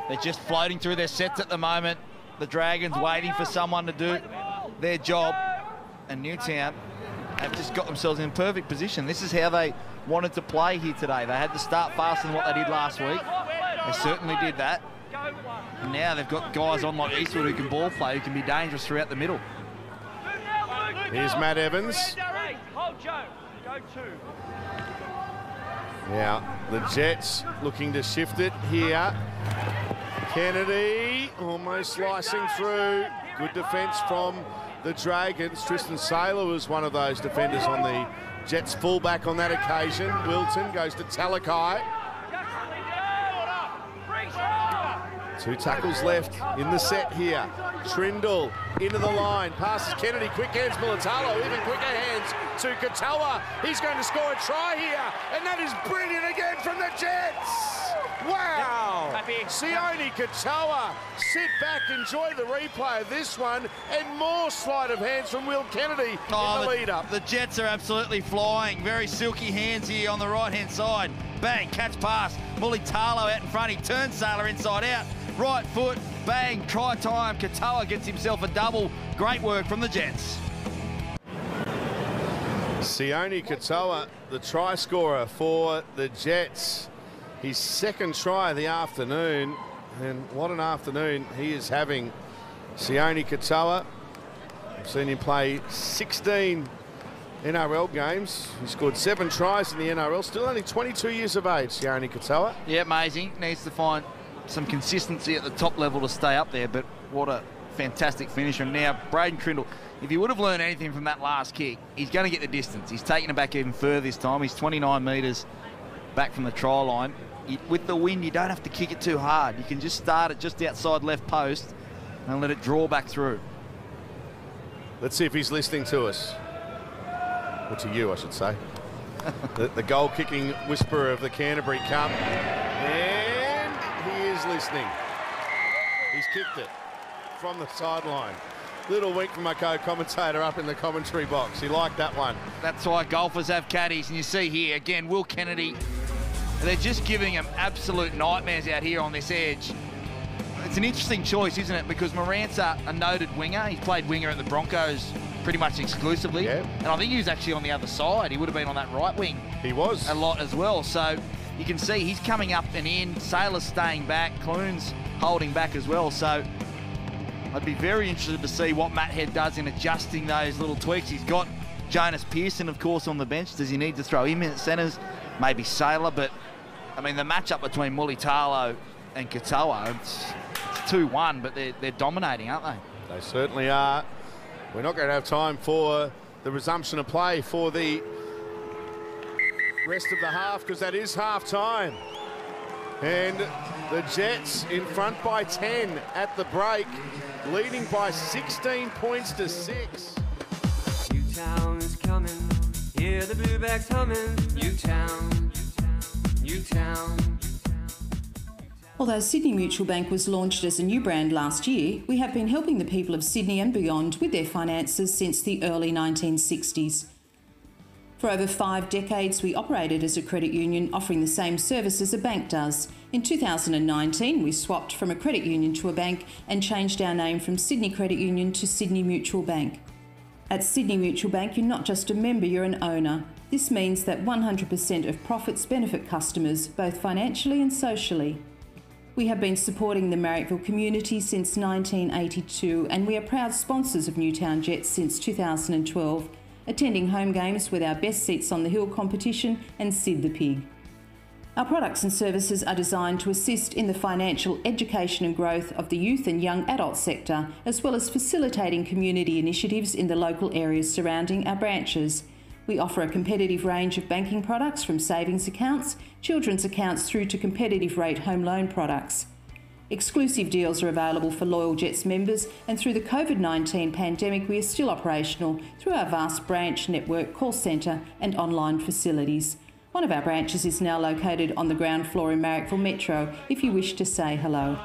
They're just floating through their sets at the moment. The Dragons waiting for someone to do their job. And Newtown have just got themselves in perfect position. This is how they wanted to play here today. They had to start faster than what they did last week. They certainly did that. And now they've got guys on like Eastwood who can ball play, who can be dangerous throughout the middle. Here's Matt Evans. Now, the Jets looking to shift it here. Kennedy almost slicing through. Good defence from the Dragons. Tristan Saylor was one of those defenders on the Jets fullback on that occasion. Wilton goes to Talakai. 2 tackles left in the set here. Trindle into the line, passes Kennedy, quick hands Militalo, even quicker hands to Katoa. He's going to score a try here, and that is brilliant again from the Jets. Wow! Sione Katoa, sit back, enjoy the replay of this one, and more sleight of hands from Will Kennedy in the lead-up. The Jets are absolutely flying. Very silky hands here on the right-hand side. Bang, catch pass. Militalo out in front. He turns Sailor inside out. Right foot, bang, try time. Katoa gets himself a double. Great work from the Jets. Sione Katoa, the try scorer for the Jets. His second try of the afternoon, and what an afternoon he is having. Sione Katoa, I've seen him play 16 NRL games. He scored 7 tries in the NRL, still only 22 years of age, Sione Katoa. Yeah, amazing. Needs to find some consistency at the top level to stay up there, but what a fantastic finisher. And now, Braden Trindle, if he would have learned anything from that last kick, he's going to get the distance. He's taking it back even further this time. He's 29 metres back from the try line. With the wind, you don't have to kick it too hard. You can just start it just outside left post and let it draw back through. Let's see if he's listening to us. Or to you, I should say. the goal-kicking whisperer of the Canterbury Cup. And he is listening. He's kicked it from the sideline. Little wink from my co-commentator up in the commentary box. He liked that one. That's why golfers have caddies. And you see here, again, Will Kennedy They're just giving him absolute nightmares out here on this edge. It's an interesting choice, isn't it? Because Morant's a noted winger. He's played winger at the Broncos pretty much exclusively. Yeah. And I think he was actually on the other side. He would have been on that right wing. He was. A lot as well. So you can see he's coming up and in. Saylor's staying back. Clune's holding back as well. So I'd be very interested to see what Matt Head does in adjusting those little tweaks. He's got Jonas Pearson, of course, on the bench. Does he need to throw him in at centres? Maybe Saylor. But, I mean, the matchup between Mulitalo and Katoa, it's 2-1, but they're dominating, aren't they? They certainly are. We're not going to have time for the resumption of play for the rest of the half, because that is half time. And the Jets in front by 10 at the break, leading by 16 points to 6. Newtown is coming, hear the bluebacks humming. Newtown, Newtown. Although Sydney Mutual Bank was launched as a new brand last year, we have been helping the people of Sydney and beyond with their finances since the early 1960s. For over 5 decades, we operated as a credit union, offering the same services a bank does. In 2019, we swapped from a credit union to a bank and changed our name from Sydney Credit Union to Sydney Mutual Bank. At Sydney Mutual Bank, you're not just a member, you're an owner. This means that 100% of profits benefit customers, both financially and socially. We have been supporting the Marrickville community since 1982, and we are proud sponsors of Newtown Jets since 2012, attending home games with our Best Seats on the Hill competition and Sid the Pig. Our products and services are designed to assist in the financial education and growth of the youth and young adult sector, as well as facilitating community initiatives in the local areas surrounding our branches. We offer a competitive range of banking products, from savings accounts, children's accounts through to competitive rate home loan products. Exclusive deals are available for loyal Jets members, and through the COVID-19 pandemic we are still operational through our vast branch network, call centre and online facilities. One of our branches is now located on the ground floor in Marrickville Metro if you wish to say hello.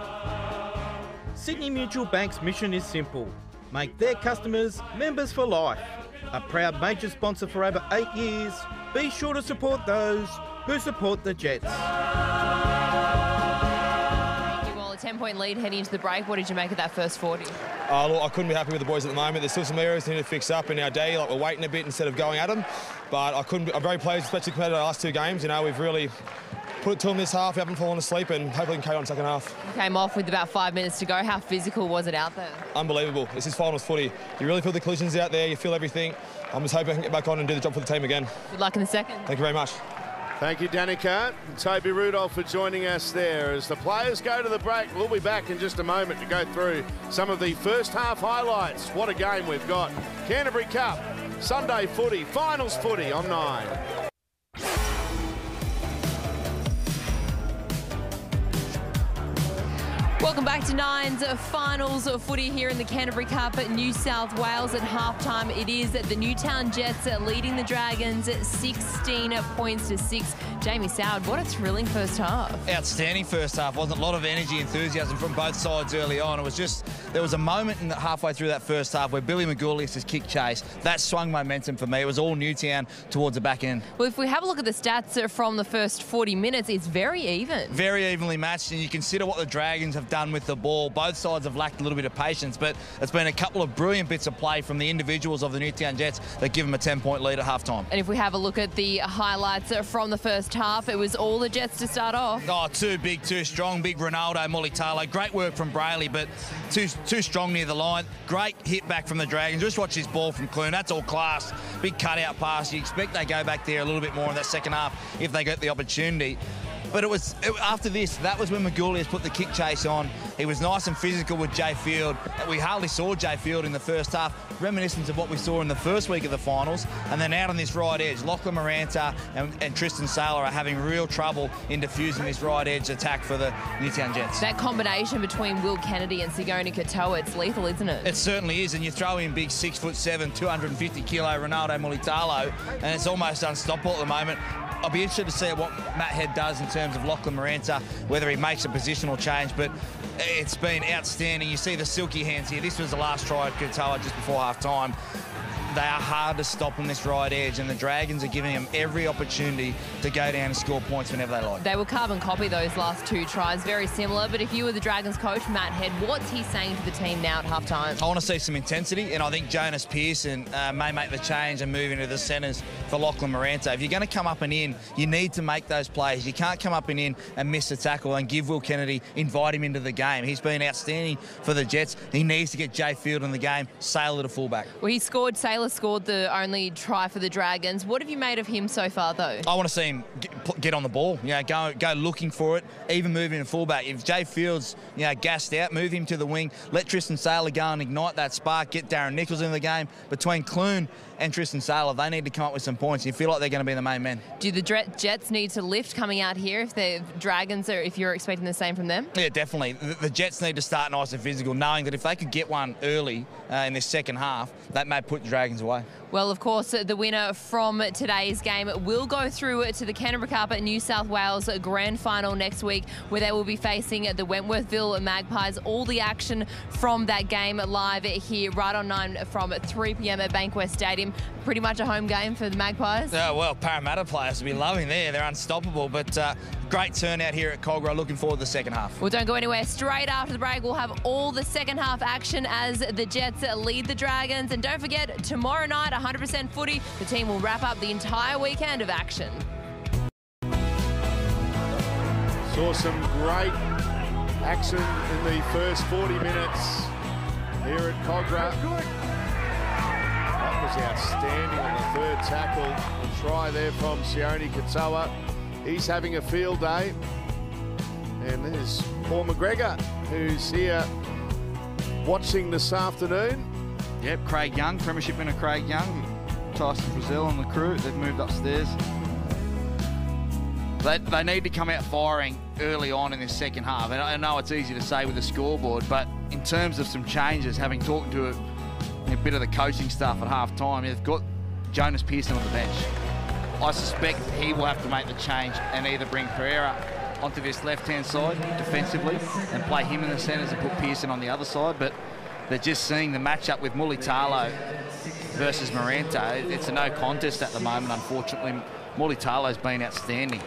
Sydney Mutual Bank's mission is simple: make their customers members for life. A proud major sponsor for over 8 years, be sure to support those who support the Jets. Well, a 10-point lead heading into the break. What did you make of that first 40? Look, I couldn't be happy with the boys at the moment. There's still some areas we need to fix up in our day, like we're waiting a bit instead of going at them. But I'm very pleased, especially compared to the last 2 games. You know, we've really put it to them this half. We haven't fallen asleep, and hopefully we can carry on in the second half. You came off with about 5 minutes to go. How physical was it out there? Unbelievable. This is finals footy. You really feel the collisions out there. You feel everything. I'm just hoping I can get back on and do the job for the team again. Good luck in the second. Thank you very much. Thank you, Danica. And Toby Rudolph for joining us there. As the players go to the break, we'll be back in just a moment to go through some of the first half highlights. What a game we've got. Canterbury Cup, Sunday footy, finals footy on 9. Welcome back to Nine's finals footy here in the Canterbury Cup at New South Wales. At halftime, it is the Newtown Jets leading the Dragons at 16 points to 6. Jamie Soward, what a thrilling first half. Outstanding first half, wasn't it? A lot of energy, enthusiasm from both sides early on. It was just, there was a moment halfway through that first half where Billy Magoulias' kick chase, that swung momentum for me. It was all Newtown towards the back end. Well, if we have a look at the stats from the first 40 minutes, it's very even. Very evenly matched, and you consider what the Dragons have done with the ball. Both sides have lacked a little bit of patience, but it's been a couple of brilliant bits of play from the individuals of the Newtown Jets that give them a 10-point lead at halftime. And if we have a look at the highlights from the first half, it was all the Jets to start off. Oh, too big, too strong. Big Ronaldo, Mulitalo. Great work from Brayley, but too strong near the line. Great hit back from the Dragons. Just watch this ball from Clune. That's all class. Big cutout pass. You expect they go back there a little bit more in that second half if they get the opportunity. But after this, that was when Magoulias put the kick chase on. He was nice and physical with Jay Field. We hardly saw Jay Field in the first half, reminiscent of what we saw in the first week of the finals. And then out on this right edge, Lachlan Moranta and Tristan Saylor are having real trouble in diffusing this right edge attack for the Newtown Jets. That combination between Will Kennedy and Sigoni Katoa, it's lethal, isn't it? It certainly is, and you throw in big 6'7", 250-kilo Ronaldo Mulitalo, and it's almost unstoppable at the moment. I'll be interested to see what Matt Head does in terms of Lachlan Moranta, whether he makes a positional change, but it's been outstanding. You see the silky hands here. This was the last try at Katoa just before half-time. They are hard to stop on this right edge, and the Dragons are giving them every opportunity to go down and score points whenever they like. They will carbon copy those last 2 tries, very similar. But if you were the Dragons coach, Matt Head, what's he saying to the team now at half-time? I want to see some intensity, and I think Jonas Pearson may make the change and move into the centres for Lachlan Morante. If you're going to come up and in, you need to make those plays. You can't come up and in and miss a tackle and give Will Kennedy, invite him into the game. He's been outstanding for the Jets. He needs to get Jay Field in the game, Sailor to fullback. Well, Sailor scored the only try for the Dragons. What have you made of him so far, though? I want to see him get on the ball, go looking for it, even move into fullback. If Jay Field's, gassed out, move him to the wing, let Tristan Sailor go and ignite that spark, get Darren Nichols in the game. Between Clune and Tristan Sailor, they need to come up with some points. You feel like they're going to be the main men. Do the Jets need to lift coming out here if the Dragons are, if you're expecting the same from them? Yeah, definitely. The Jets need to start nice and physical, knowing that if they could get one early in this second half, that may put the Dragons away. Well, of course, the winner from today's game will go through to the Canterbury Cup at New South Wales Grand Final next week, where they will be facing the Wentworthville Magpies. All the action from that game live here right on 9 from 3 p.m. at Bankwest Stadium. Pretty much a home game for the Magpies. Oh, well, Parramatta players will be loving there. They're unstoppable, but great turnout here at Kogarah. Looking forward to the second half. Well, don't go anywhere. Straight after the break, we'll have all the second half action as the Jets lead the Dragons. And don't forget, tomorrow night, 100% footy. The team will wrap up the entire weekend of action. Saw some great action in the first 40 minutes here at Kogarah. That was outstanding on the third tackle. A try there from Sione Katoa. He's having a field day. And there's Paul McGregor, who's here watching this afternoon. Yep, Craig Young, premiership winner Craig Young, Tyson Brazil and the crew. They've moved upstairs. They need to come out firing early on in this second half. And I know it's easy to say with the scoreboard, but in terms of some changes, having talked to a bit of the coaching staff at half-time, they've got Jonas Pearson on the bench. I suspect he will have to make the change and either bring Pereira onto this left-hand side defensively and play him in the centres and put Pearson on the other side. But they're just seeing the matchup with Mulitalo versus Morante. It's a no contest at the moment, unfortunately. Mulitalo's been outstanding.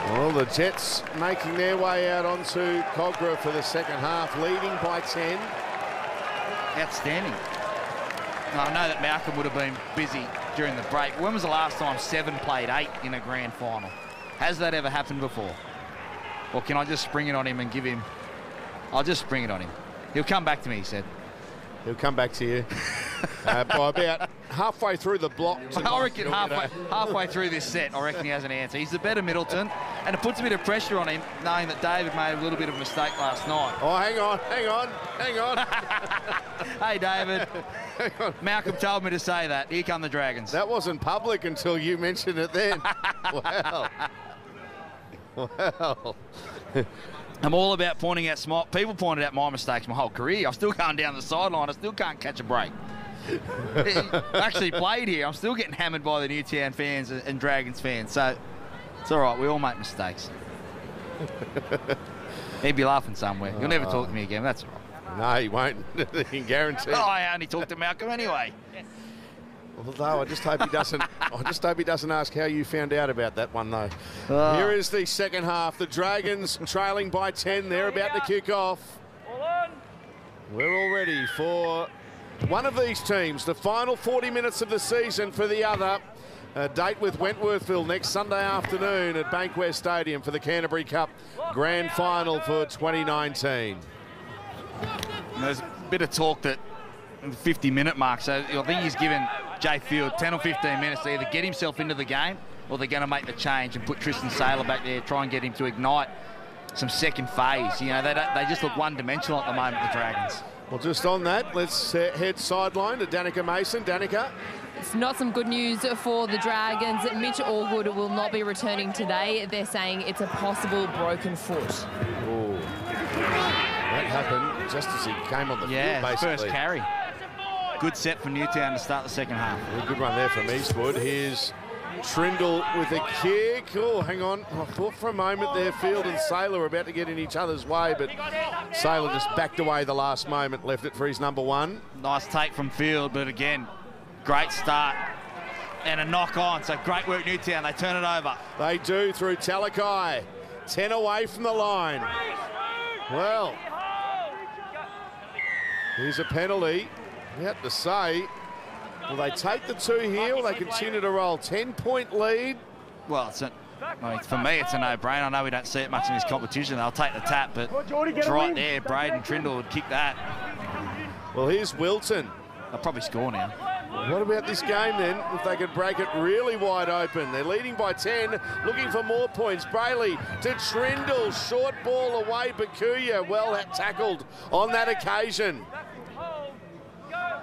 Well, the Jets making their way out onto Kogarah for the second half, leading by 10. Outstanding. I know that Malcolm would have been busy during the break. When was the last time 7 played 8 in a grand final? Has that ever happened before? Or can I just spring it on him and give him... I'll just spring it on him. He'll come back to me, he said. He'll come back to you by about halfway through the block. I reckon halfway through this set, I reckon he has an answer. He's the better Middleton, and it puts a bit of pressure on him, knowing that David made a little bit of a mistake last night. Oh, hang on. Hey, David. Hang on. Malcolm told me to say that. Here come the Dragons. That wasn't public until you mentioned it then. Wow. I'm all about pointing out smart. People pointed out my mistakes my whole career. I'm still going down the sideline. I still can't catch a break. I actually played here. I'm still getting hammered by the Newtown fans and Dragons fans. So it's all right. We all make mistakes. He'd be laughing somewhere. You'll never talk to me again. That's all right. No, he won't. You can guarantee. Oh, I only talk to Malcolm anyway. Although I just hope he doesn't. I just hope he doesn't ask how you found out about that one, though. Here is the second half. The Dragons trailing by 10. They're about to kick off. We're all ready for one of these teams. The final 40 minutes of the season for the other. A date with Wentworthville next Sunday afternoon at Bankwest Stadium for the Canterbury Cup Grand Final for 2019. There's a bit of talk that the 50-minute mark, so I think he's given Jay Field 10 or 15 minutes to either get himself into the game or they're going to make the change and put Tristan Sailor back there, try and get him to ignite some second phase. You know, they just look one-dimensional at the moment, the Dragons. Well, just on that, let's head sideline to Danica Mason. Danica. It's not some good news for the Dragons. Mitch Allgood will not be returning today. They're saying it's a possible broken foot. Oh, that happened just as he came on the field, basically. First carry. Good set for Newtown to start the second half. A good run there from Eastwood. Here's Trindle with a kick. Oh, hang on. I thought for a moment there Field and Saylor were about to get in each other's way, but Saylor just backed away the last moment, left it for his number one. Nice take from Field, but again, great start. And a knock on, so great work Newtown, they turn it over. They do through Talakai. 10 away from the line. Well, here's a penalty. You have to say, will they take the 2 here or they continue to roll? 10-point lead. Well, for me, it's a no-brainer. I know we don't see it much in this competition. They'll take the tap, but it's right there. Braden Trindle would kick that. Well, here's Wilton. They'll probably score now. What about this game then, if they could break it really wide open? They're leading by 10, looking for more points. Brayley to Trindle, short ball away, Bakuya well tackled on that occasion.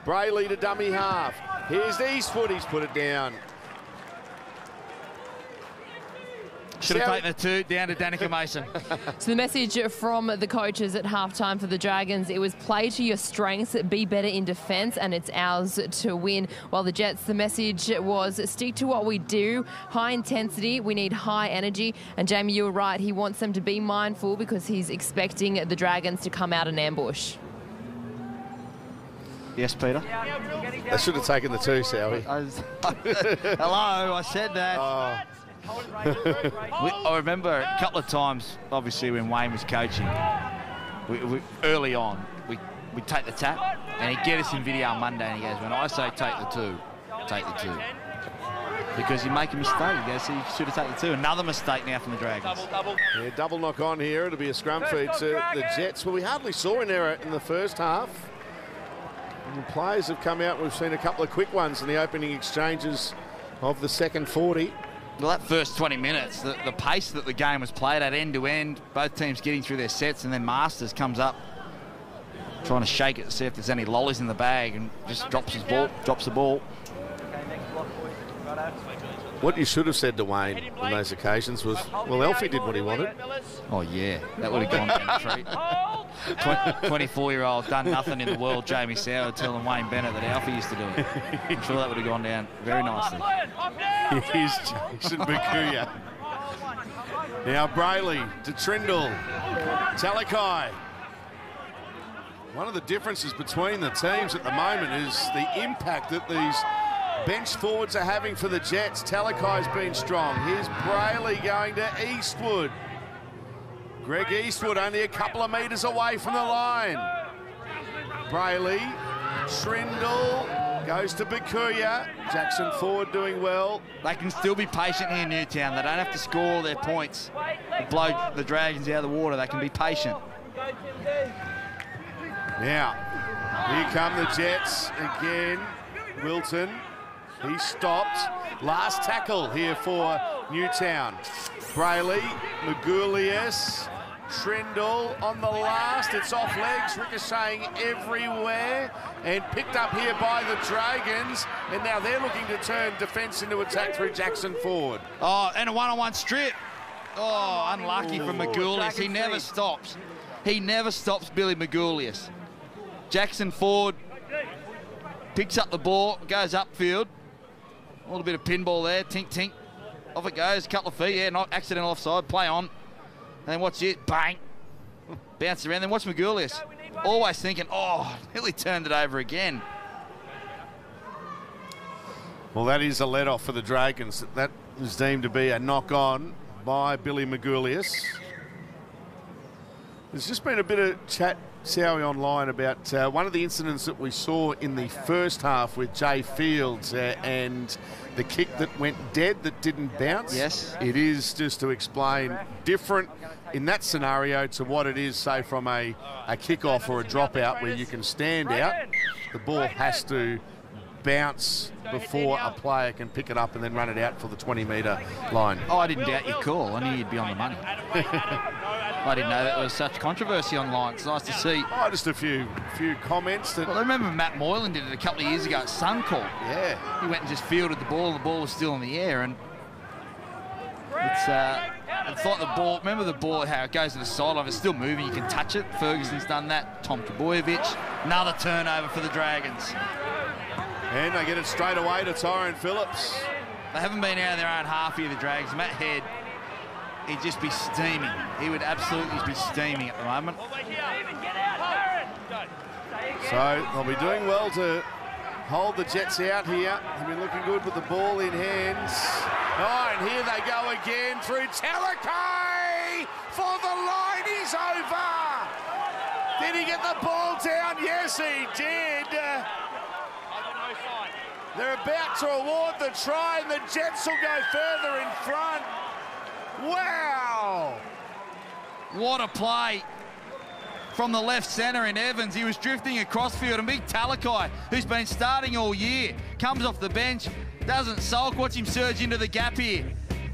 Brayley to dummy half. Here's Eastwood, he's put it down. Should have taken the 2 down to Danica Mason. So the message from the coaches at halftime for the Dragons, it was play to your strengths, be better in defence, and it's ours to win. While the Jets, the message was stick to what we do, high intensity, we need high energy. And Jamie, you were right, he wants them to be mindful because he's expecting the Dragons to come out and ambush. Yes, Peter? They should have taken the 2, Sally. Hello, I said that. Oh. I remember a couple of times, obviously, when Wayne was coaching, early on, we take the tap, and he'd get us in video on Monday, and he goes, when I say take the 2, take the 2. Because you make a mistake. He goes, so you should have taken the 2. Another mistake now from the Dragons. Yeah, double knock on here. It'll be a scrum feed to the Jets. Well, we hardly saw an error in the first half. And the players have come out. We've seen a couple of quick ones in the opening exchanges of the second 40. Well, that first 20 minutes, the pace that the game was played at end to end, both teams getting through their sets, and then Masters comes up trying to shake it to see if there's any lollies in the bag and just drops the ball. What you should have said to Wayne on those occasions was, well, Elfie did what he wanted. Oh, yeah, that would have gone down a treat. 24-year-old, done nothing in the world, Jamie Sauer telling Wayne Bennett that Alfie used to do it. I'm sure that would have gone down very nicely. Here's Jason Bakuya. Now Brayley to Trindle. Talakai. One of the differences between the teams at the moment is the impact that these bench forwards are having for the Jets. Talakai's been strong. Here's Brayley going to Eastwood. Greg Eastwood only a couple of metres away from the line. Brayley, Trindle, goes to Bakuya. Jackson Ford doing well. They can still be patient here in Newtown. They don't have to score their points and blow the Dragons out of the water. They can be patient. Now, here come the Jets again. Wilton. He stopped. Last tackle here for Newtown. Brayley, Magoulias, Trindle on the last. It's off legs, ricocheting everywhere, and picked up here by the Dragons. And now they're looking to turn defence into attack through Jackson Ford. Oh, and a one-on-one strip. Oh, unlucky from Magoulias. He never stops. He never stops Billy Magoulias. Jackson Ford picks up the ball, goes upfield. A little bit of pinball there, tink, tink. Off it goes, a couple of feet, yeah, not accidental offside, play on. And then watch it, bang. Bounce around, then watch Magoulias. Always thinking, oh, nearly turned it over again. Well, that is a let-off for the Dragons. That was deemed to be a knock-on by Billy Magoulias. There's just been a bit of chat, Sowie, online about one of the incidents that we saw in the first half with Jay Fields and the kick that went dead that didn't bounce. Yes. It is, just to explain, different in that scenario to what it is, say, from a kick-off or a drop-out where you can stand out. The ball has to bounce before a player can pick it up and then run it out for the 20-metre line. Oh, I didn't doubt your call. I knew you'd be on the money. I didn't know that there was such controversy online. It's nice to see. Oh, just a few comments. That... Well, I remember Matt Moylan did it a couple of years ago at Suncorp. Yeah. He went and just fielded the ball was still in the air, and it's like the ball. Remember the ball, how it goes to the sideline, it's still moving, you can touch it. Ferguson's done that. Tom Trbojevic, another turnover for the Dragons. And they get it straight away to Tyrone Phillips. They haven't been out of their own half here, the Dragons. Matt Head, he'd just be steaming. He would absolutely be steaming at the moment. So they'll be doing well to hold the Jets out here. They've been looking good with the ball in hands. Oh, and here they go again through Talakai for the line. He's over. Did he get the ball down? Yes, he did. They're about to award the try, and the Jets will go further in front. Wow! What a play from the left centre in Evans. He was drifting across field, and big Talakai, who's been starting all year, comes off the bench, doesn't sulk. Watch him surge into the gap here.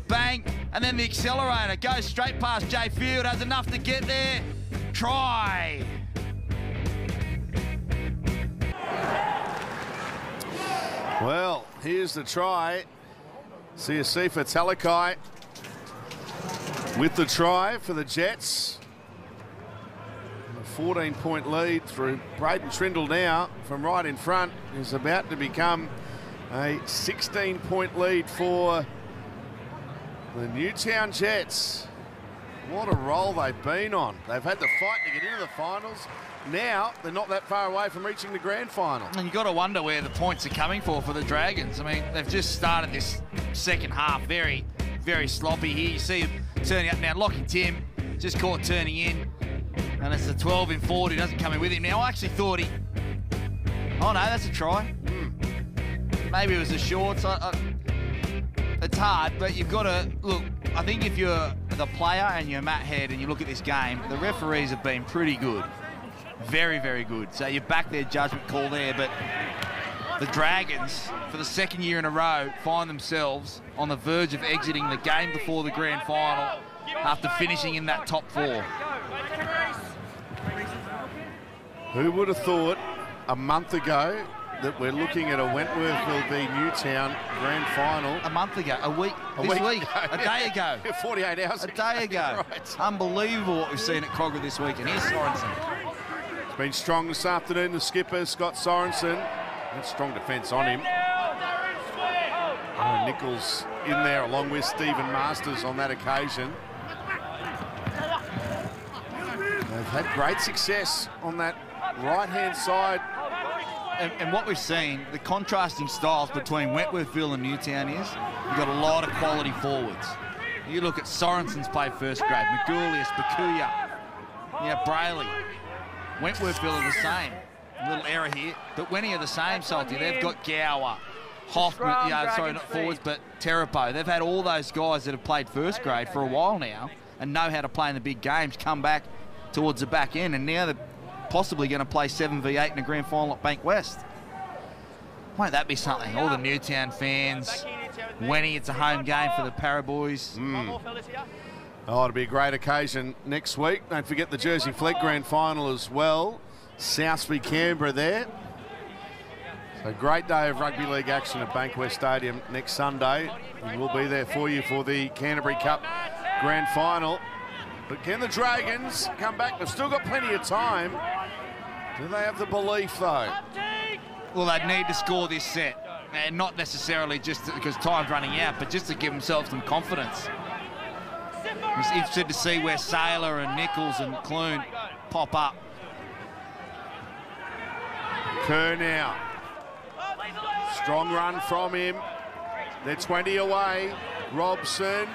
Bang, and then the accelerator goes straight past Jay Field, has enough to get there. Try. Well, here's the try. CCC for Talakai with the try for the Jets. A 14-point lead through Braden Trindle now from right in front is about to become a 16-point lead for the Newtown Jets. What a roll they've been on. They've had to fight to get into the finals. Now they're not that far away from reaching the grand final. And you've got to wonder where the points are coming for the Dragons. I mean, they've just started this second half very, very sloppy here. You see them turning up now. Lockie Tim just caught turning in. And it's a 12 in 40, doesn't come in with him. Now, I actually thought oh no, that's a try. Maybe it was a short. It's hard, but you've got to, look, I think if you're the player and you're Matt Head and you look at this game, the referees have been pretty good. Very, very good. So you back their judgment call there, but the Dragons, for the second year in a row, find themselves on the verge of exiting the game before the grand final after finishing in that top four. Who would have thought a month ago that we're looking at a Wentworthville v Newtown grand final? A month ago, a week, a day ago. 48 hours ago. A day ago. Right. Unbelievable what we've seen at Kogarah this week, and here's Sorensen. It's been strong this afternoon, the skipper, Scott Sorensen. That's strong defence on him. Oh, Nichols in there along with Stephen Masters on that occasion. They've had great success on that right-hand side. And what we've seen, the contrasting styles between Wentworthville and Newtown is, you've got a lot of quality forwards. You look at Sorensen's played first grade, McGoulius, Bakuya, Brayley. Wentworthville are the same. A little error here, but Wenny are the same, Salty. They've got Gower, Hoffman, sorry, not forwards, but Terapo. They've had all those guys that have played first grade for a while now and know how to play in the big games, come back towards the back end, and now they're possibly going to play 7v8 in a grand final at Bank West. Won't that be something? All the Newtown fans, Wenny, it's a home game for the Paraboys. Oh, it'll be a great occasion next week. Don't forget the Jersey Flegg grand final as well. South v Canberra there. So great day of rugby league action at Bankwest Stadium next Sunday. And we'll be there for you for the Canterbury Cup grand final. But can the Dragons come back? They've still got plenty of time. Do they have the belief, though? Well, they'd need to score this set. And not necessarily just because time's running out, but just to give themselves some confidence. I'm just interested to see where Saylor and Nichols and Clune pop up. Kerr now. Strong run from him. They're 20 away. Robson,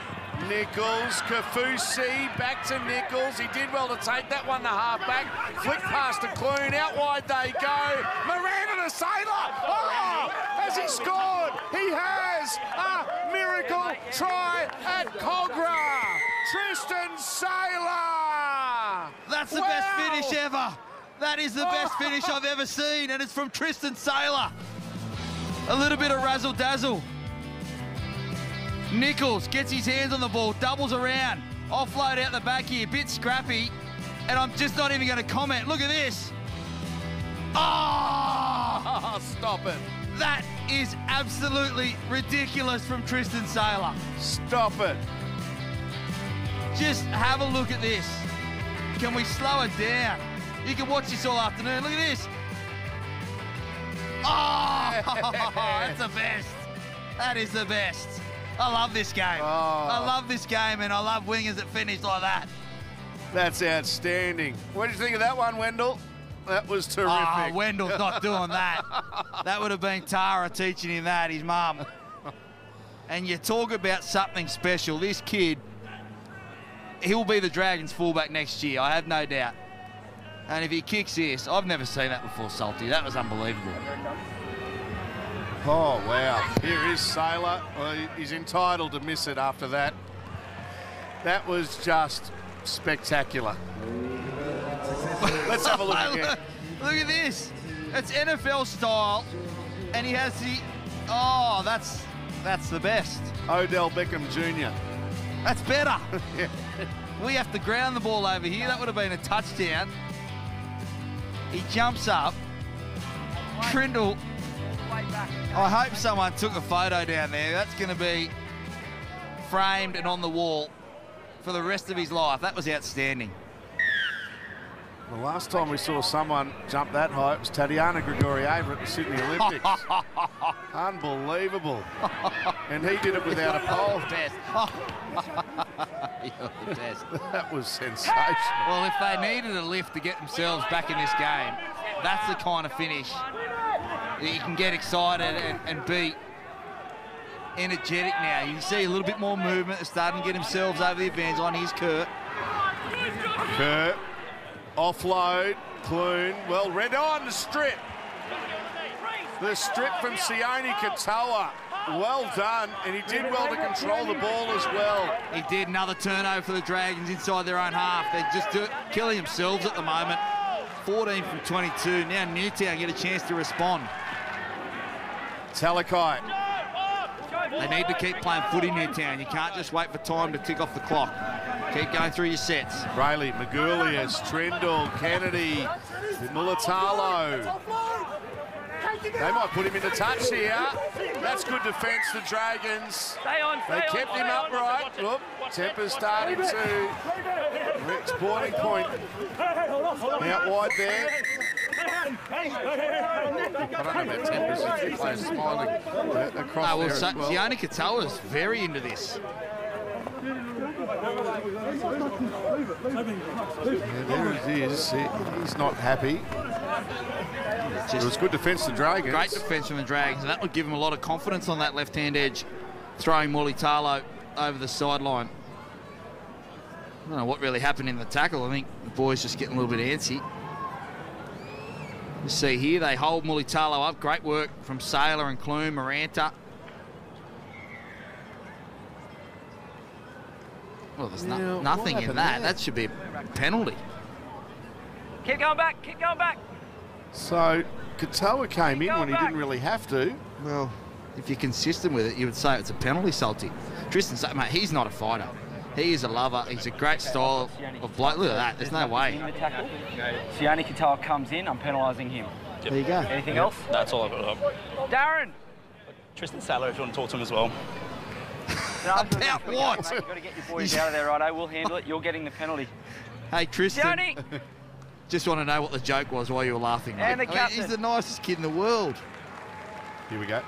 Nichols, Kafusi, back to Nichols. He did well to take that one to half-back. Flick past to Clune, out wide they go. Miranda to Saylor. Oh, has he scored? He has. A miracle try at Kogarah. Tristan Saylor. That's the best finish ever. That is the best finish I've ever seen, and it's from Tristan Saylor. A little bit of razzle-dazzle. Nichols gets his hands on the ball, doubles around, offload out the back here, bit scrappy, and I'm just not even going to comment. Look at this. Oh! Stop it. That is absolutely ridiculous from Tristan Saylor. Stop it. Just have a look at this. Can we slow it down? You can watch this all afternoon. Look at this. Oh, that's the best. That is the best. I love this game. Oh. I love this game, and I love wingers that finish like that. That's outstanding. What did you think of that one, Wendell? That was terrific. Oh, Wendell's not doing that. That would have been Tara teaching him that, his mum. And you talk about something special. This kid, he'll be the Dragons fullback next year, I have no doubt. And if he kicks this, I've never seen that before, Salty. That was unbelievable. Oh, wow. Here is Sailor. Well, he's entitled to miss it after that. That was just spectacular. Let's have a look again. Look at this. It's NFL style, and he has the... Oh, that's the best. Odell Beckham Jr. That's better. We have to ground the ball over here. That would have been a touchdown. He jumps up. Trindle. I hope someone took a photo down there. That's going to be framed and on the wall for the rest of his life. That was outstanding. The last time we saw someone jump that high, it was Tatiana Grigorieva at the Sydney Olympics. Unbelievable. And he did it without a pole. You're the best. That was sensational. Well, if they needed a lift to get themselves back in this game, that's the kind of finish that you can get excited and be energetic now. You can see a little bit more movement. They're starting to get themselves over the advantage line. Here's Kurt. Kurt. Offload, Clune, well read on the strip. The strip from Sione Katoa, well done, and he did well to control the ball as well. He did. Another turnover for the Dragons inside their own half. They're just killing themselves at the moment. 14 from 22. Now Newtown get a chance to respond. Talakai. They need to keep playing footy, Newtown. You can't just wait for time to tick off the clock. Keep going through your sets. Brayley, Magoulias, Trindle, Kennedy, Mulatalo. They might put him in the touch here. That's good defence, the Dragons. They kept him upright. Whoop, temper's starting to reach boiling point. Out wide there. I don't know about tempers. He plays smiling across there as well. Sione Katoa is very into this. Yeah, there it is. He's not happy. It was good defence to the Dragons. Great defence from the Dragons, and that would give him a lot of confidence on that left-hand edge, throwing Mulitalo over the sideline. I don't know what really happened in the tackle. I think the boys just getting a little bit antsy. You see here, they hold Mulitalo up. Great work from Sailor and Clune, Maranta. Well, there's nothing in that. That should be a penalty. Keep going back, keep going back. So, Katoa came in when he didn't really have to. Well, if you're consistent with it, you would say it's a penalty, Salty. Tristan, mate, he's not a fighter. He is a lover. He's a great style of bloke. Look at that. There's no way. Sione Katoa comes in, I'm penalising him. There you go. Anything else? That's all I've got up. Darren! Tristan Sailor, if you want to talk to him as well. About what? Mate, you've got to get your boys out of there, righto. We'll handle it. You're getting the penalty. Hey, Tristan. Sione! Just want to know what the joke was while you were laughing. And mate. the captain. He's the nicest kid in the world. Here we go.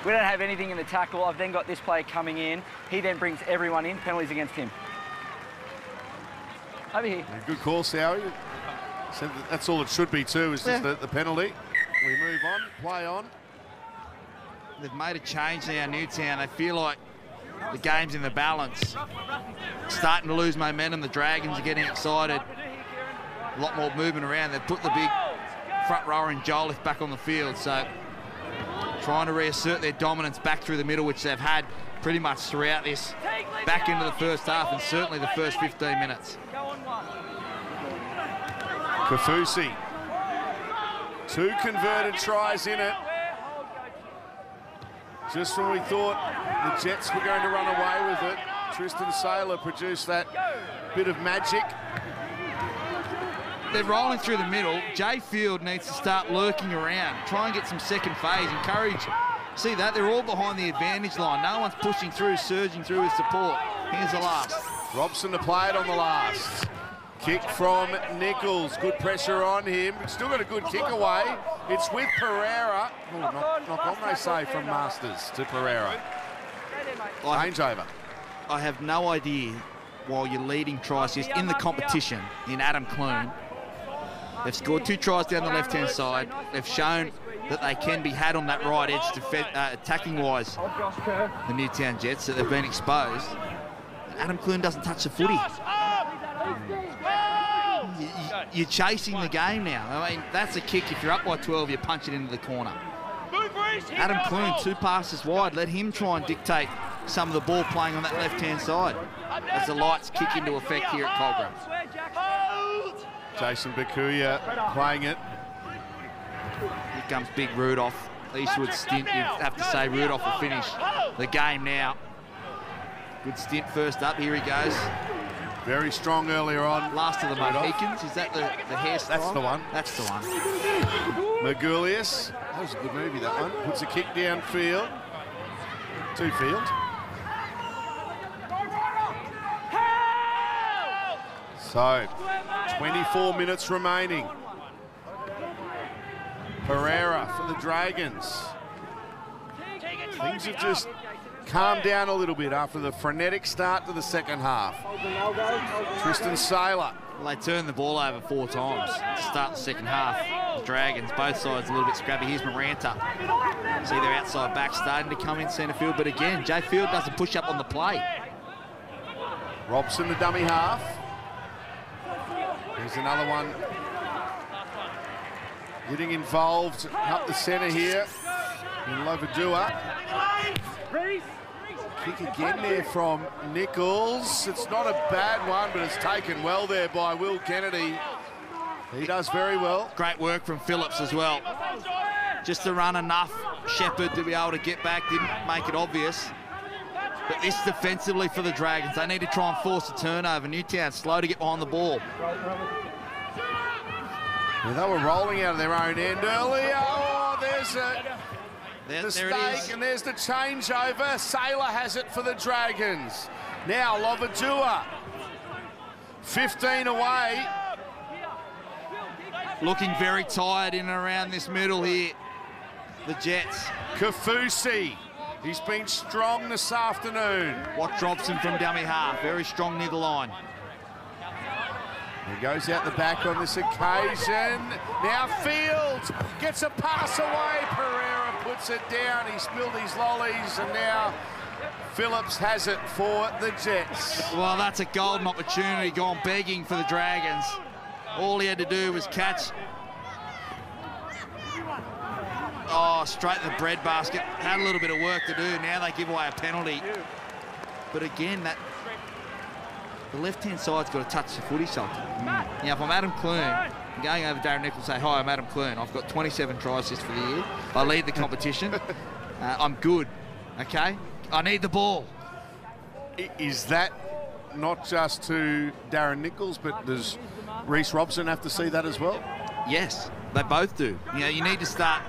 We don't have anything in the tackle. I've then got this player coming in. He then brings everyone in. Penalties against him. Over here. Yeah, good call, Sowie. So that's all it should be too, is just the penalty. We move on, play on. They've made a change now, Newtown. They feel like the game's in the balance. Starting to lose momentum. The Dragons are getting excited. A lot more movement around. They've put the big front rower in Jolliffe back on the field. So trying to reassert their dominance back through the middle, which they've had pretty much throughout this, back into the first half and certainly the first 15 minutes. Kafusi. 2 converted tries in it. Just when we thought the Jets were going to run away with it, Tristan Sailor produced that bit of magic. They're rolling through the middle. Jay Field needs to start lurking around, try and get some second phase, encourage. See that? They're all behind the advantage line. No one's pushing through, surging through with support. Here's the last. Robson to play it on the last. Kick from Nichols. Good pressure on him. Still got a good kick away. It's with Pereira. Oh, knock on, they say, from Masters to Pereira. Changeover. I have no idea why your leading try assist in the competition in Adam Clune. They've scored 2 tries down the left-hand side. They've shown that they can be had on that right edge attacking-wise. The Newtown Jets, that they've been exposed. Adam Clune doesn't touch the footy. You're chasing the game now. I mean, that's a kick. If you're up by 12, you punch it into the corner. Adam Clune, 2 passes wide. Let him try and dictate some of the ball playing on that left-hand side as the lights kick into effect here at Kogarah. Jason Bakuya playing it. Here comes big Rudolph. Eastwood stint, you have to say Rudolph will finish the game now. Good stint first up, here he goes. Very strong earlier on. Last of the Mohicans, is that the hairstyle? That's the one. That's the one. Magulius, that was a good movie, that one. Puts a kick downfield. To field. So, 24 minutes remaining. Pereira for the Dragons. Things have just calmed down a little bit after the frenetic start to the second half. Tristan Saylor. Well, they turned the ball over 4 times to start the second half. The Dragons, both sides a little bit scrappy. Here's Maranta. See their outside back starting to come in centre field, but again, Jay Field doesn't push up on the play. Robson, the dummy half. Here's another one. Getting involved up the centre here in Lovadua. Kick again there from Nichols. It's not a bad one, but it's taken well there by Will Kennedy. He does very well. Great work from Phillips as well. Just to run enough Shepherd to be able to get back, didn't make it obvious. But this defensively for the Dragons, they need to try and force a turnover. Newtown slow to get behind the ball. Yeah, they were rolling out of their own end earlier. Oh, there's a mistake, and there's the changeover. Saylor has it for the Dragons. Now Lovadua, 15 away. Looking very tired in and around this middle here, the Jets. Kafusi, he's been strong this afternoon. Watt drops him from dummy half, very strong near the line. He goes out the back on this occasion. Now Fields gets a pass away. Pereira puts it down. He spilled his lollies, and now Phillips has it for the Jets. Well, that's a golden opportunity gone begging for the Dragons. All he had to do was catch. Oh, straight in the breadbasket. Had a little bit of work to do. Now they give away a penalty. But again, the left-hand side's got to touch the footy something. Now, if I'm Adam Clune, I'm going over Darren Nichols and say, hi, I'm Adam Clune. I've got 27 try assists for the year. I lead the competition. I'm good, okay? I need the ball. Is that not just to Darren Nichols, but does Reece Robson have to see that as well? Yes, they both do. You know, you need to start,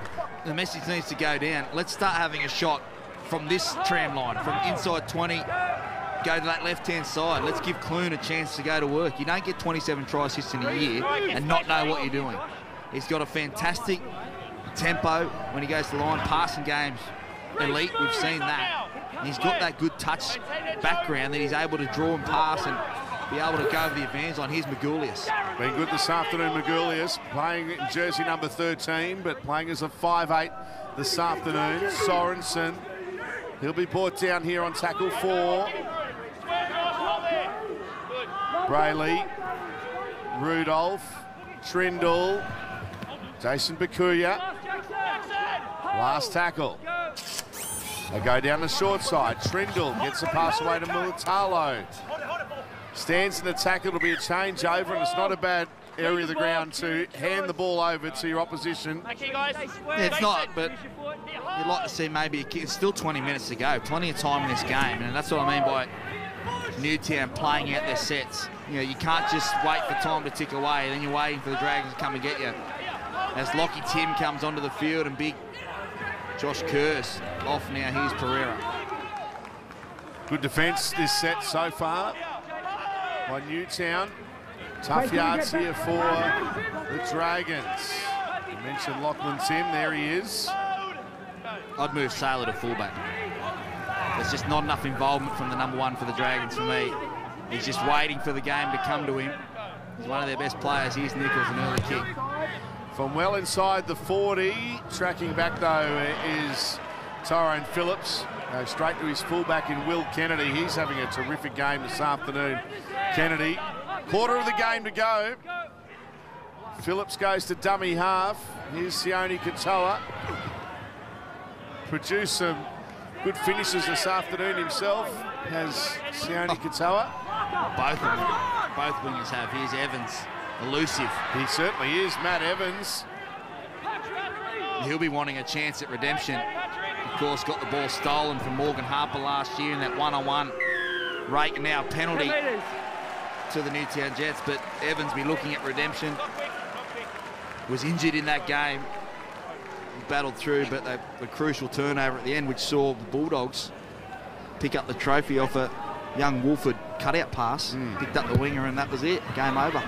the message needs to go down. Let's start having a shot from this tram line, from inside 20, go to that left-hand side. Let's give Clune a chance to go to work. You don't get 27 try assists in a year and not know what you're doing. He's got a fantastic tempo when he goes to the line. Passing games, elite, we've seen that. And he's got that good touch background that he's able to draw and pass and be able to go over the advance line. Here's Magulius. Been good this afternoon, Magulius, playing in jersey number 13, but playing as a 5'8" this afternoon. Sorensen, he'll be brought down here on tackle 4. Brayley, Rudolph, Trindle, Jason Bakuya. Last tackle. They go down the short side. Trindle gets a pass away to Mulitalo. Stands in the tackle. It'll be a changeover, and it's not a bad area of the ground to hand the ball over to your opposition. Yeah, it's not, but you'd like to see maybe it's still 20 minutes to go. Plenty of time in this game, and that's what I mean by Newtown playing out their sets. You know, you can't just wait for time to tick away, then you're waiting for the Dragons to come and get you. As Lockie Tim comes onto the field and big Josh Kerrs off now. Here's Pereira. Good defence this set so far by Newtown. Tough yards here for the Dragons. You mentioned Lachlan Tim, there he is. I'd move Sailor to fullback. There's just not enough involvement from the number one for the Dragons for me. He's just waiting for the game to come to him. He's one of their best players. Here's Nichols, an early kick. From well inside the 40, tracking back though is Tyrone Phillips. Goes straight to his fullback in Will Kennedy. He's having a terrific game this afternoon. Kennedy, quarter of the game to go. Phillips goes to dummy half. Here's Sione Katoa. Produced some good finishes this afternoon himself, has Sione Katoa. Both wingers have. Here's Evans, elusive. He certainly is, Matt Evans. He'll be wanting a chance at redemption. Of course, got the ball stolen from Morgan Harper last year in that one-on-one rake, now penalty to the Newtown Jets, but Evans be looking at redemption. Was injured in that game. Battled through, but the crucial turnover at the end, which saw the Bulldogs pick up the trophy off a young Wolford cutout pass. Picked up the winger, and that was it. Game over.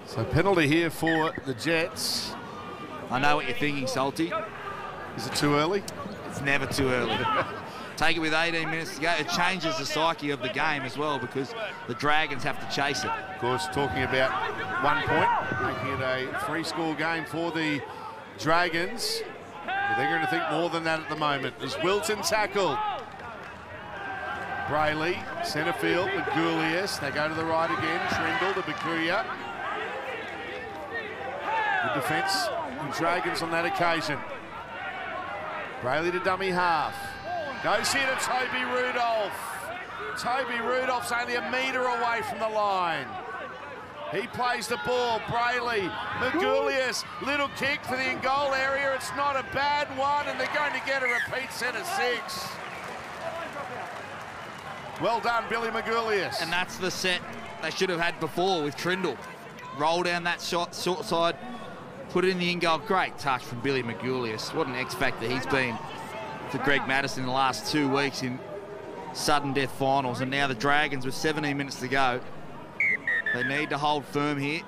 So penalty here for the Jets. I know what you're thinking, Salty. Is it too early? It's never too early. Take it with 18 minutes to go. It changes the psyche of the game as well, because the Dragons have to chase it. Of course, talking about 1 point, making it a 3-score game for the Dragons. But they're going to think more than that at the moment. As Wilton tackled. Brayley, centre field, Magulius. They go to the right again. Trindle to Bakuya. Good defence, the Dragons on that occasion. Brayley to dummy half. Goes here to Toby Rudolph. Toby Rudolph's only a metre away from the line. He plays the ball. Brayley, Magulius, little kick for the in-goal area. It's not a bad one, and they're going to get a repeat set of 6. Well done, Billy Magulius. And that's the set they should have had before with Trindle. Roll down that short side, put it in the in-goal. Great touch from Billy Magulius. What an X-factor he's been for Greg Maddison in the last 2 weeks in sudden death finals. And now the Dragons with 17 minutes to go. They need to hold firm here.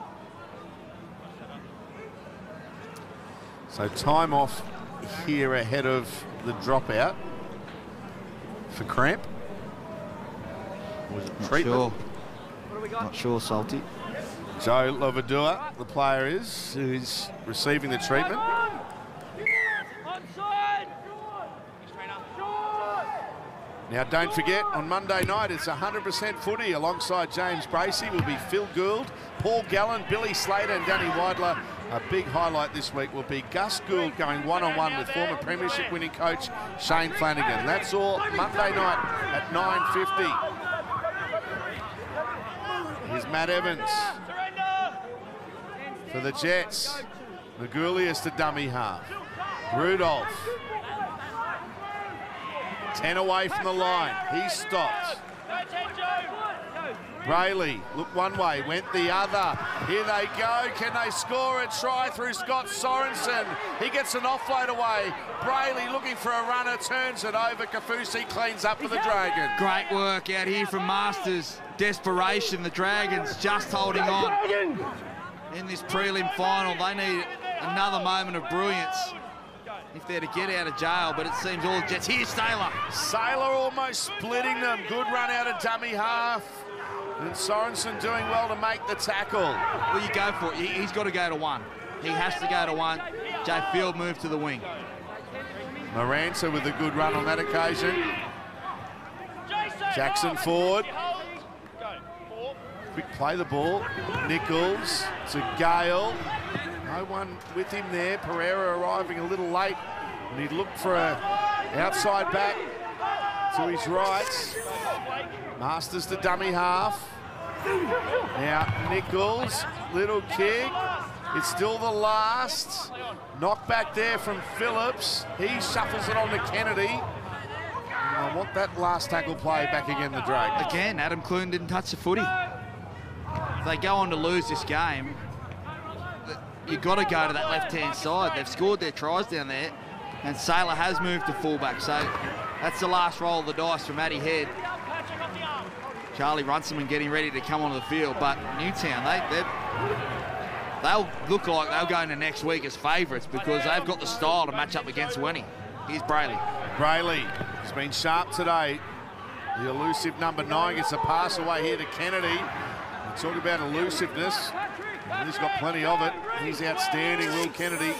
So time off here ahead of the dropout for cramp. Was it treatment? Not sure, Salty. Joe Lovadua, the player is, who's receiving the treatment. Now, don't forget, on Monday night, it's 100% footy. Alongside James Bracey will be Phil Gould, Paul Gallen, Billy Slater and Danny Weidler. A big highlight this week will be Gus Gould going one-on-one with former premiership winning coach Shane Flanagan. That's all Monday night at 9:50. Here's Matt Evans for the Jets. Magulius to dummy half. Rudolph. 10 away from the line. He stopped. Brayley looked one way, went the other. Here they go. Can they score a try through Scott Sorensen? He gets an offload away. Brayley looking for a runner, turns it over. Kafusi cleans up for the Dragons. Great work out here from Masters. Desperation. The Dragons just holding on in this prelim final. They need another moment of brilliance if they're to get out of jail, but it seems all the Jets. Here's Sailor. Sailor almost splitting them. Good run out of dummy half. And Sorensen doing well to make the tackle. Well, you go for it. He's got to go to one. He has to go to one. Jay Field moved to the wing. Maranta with a good run on that occasion. Jackson forward. Quick play the ball. Nichols to Gale. No one with him there. Pereira arriving a little late. And he looked for an outside back to his right. Masters to dummy half. Now Nichols, little kick. It's still the last. Knock back there from Phillips. He shuffles it on to Kennedy. And I want that last tackle play back again, the Dragons. Again, Adam Clune didn't touch the footy. If they go on to lose this game, you've got to go to that left-hand side. They've scored their tries down there, and Sailor has moved to fullback. So that's the last roll of the dice from Matty Head. Charlie Runciman getting ready to come onto the field, but Newtown, they'll look like they'll go into next week as favourites because they've got the style to match up against Wenny. Here's Brayley. Brayley has been sharp today. The elusive number 9 gets a pass away here to Kennedy. We talk about elusiveness. He's got plenty of it. He's outstanding, Will Kennedy.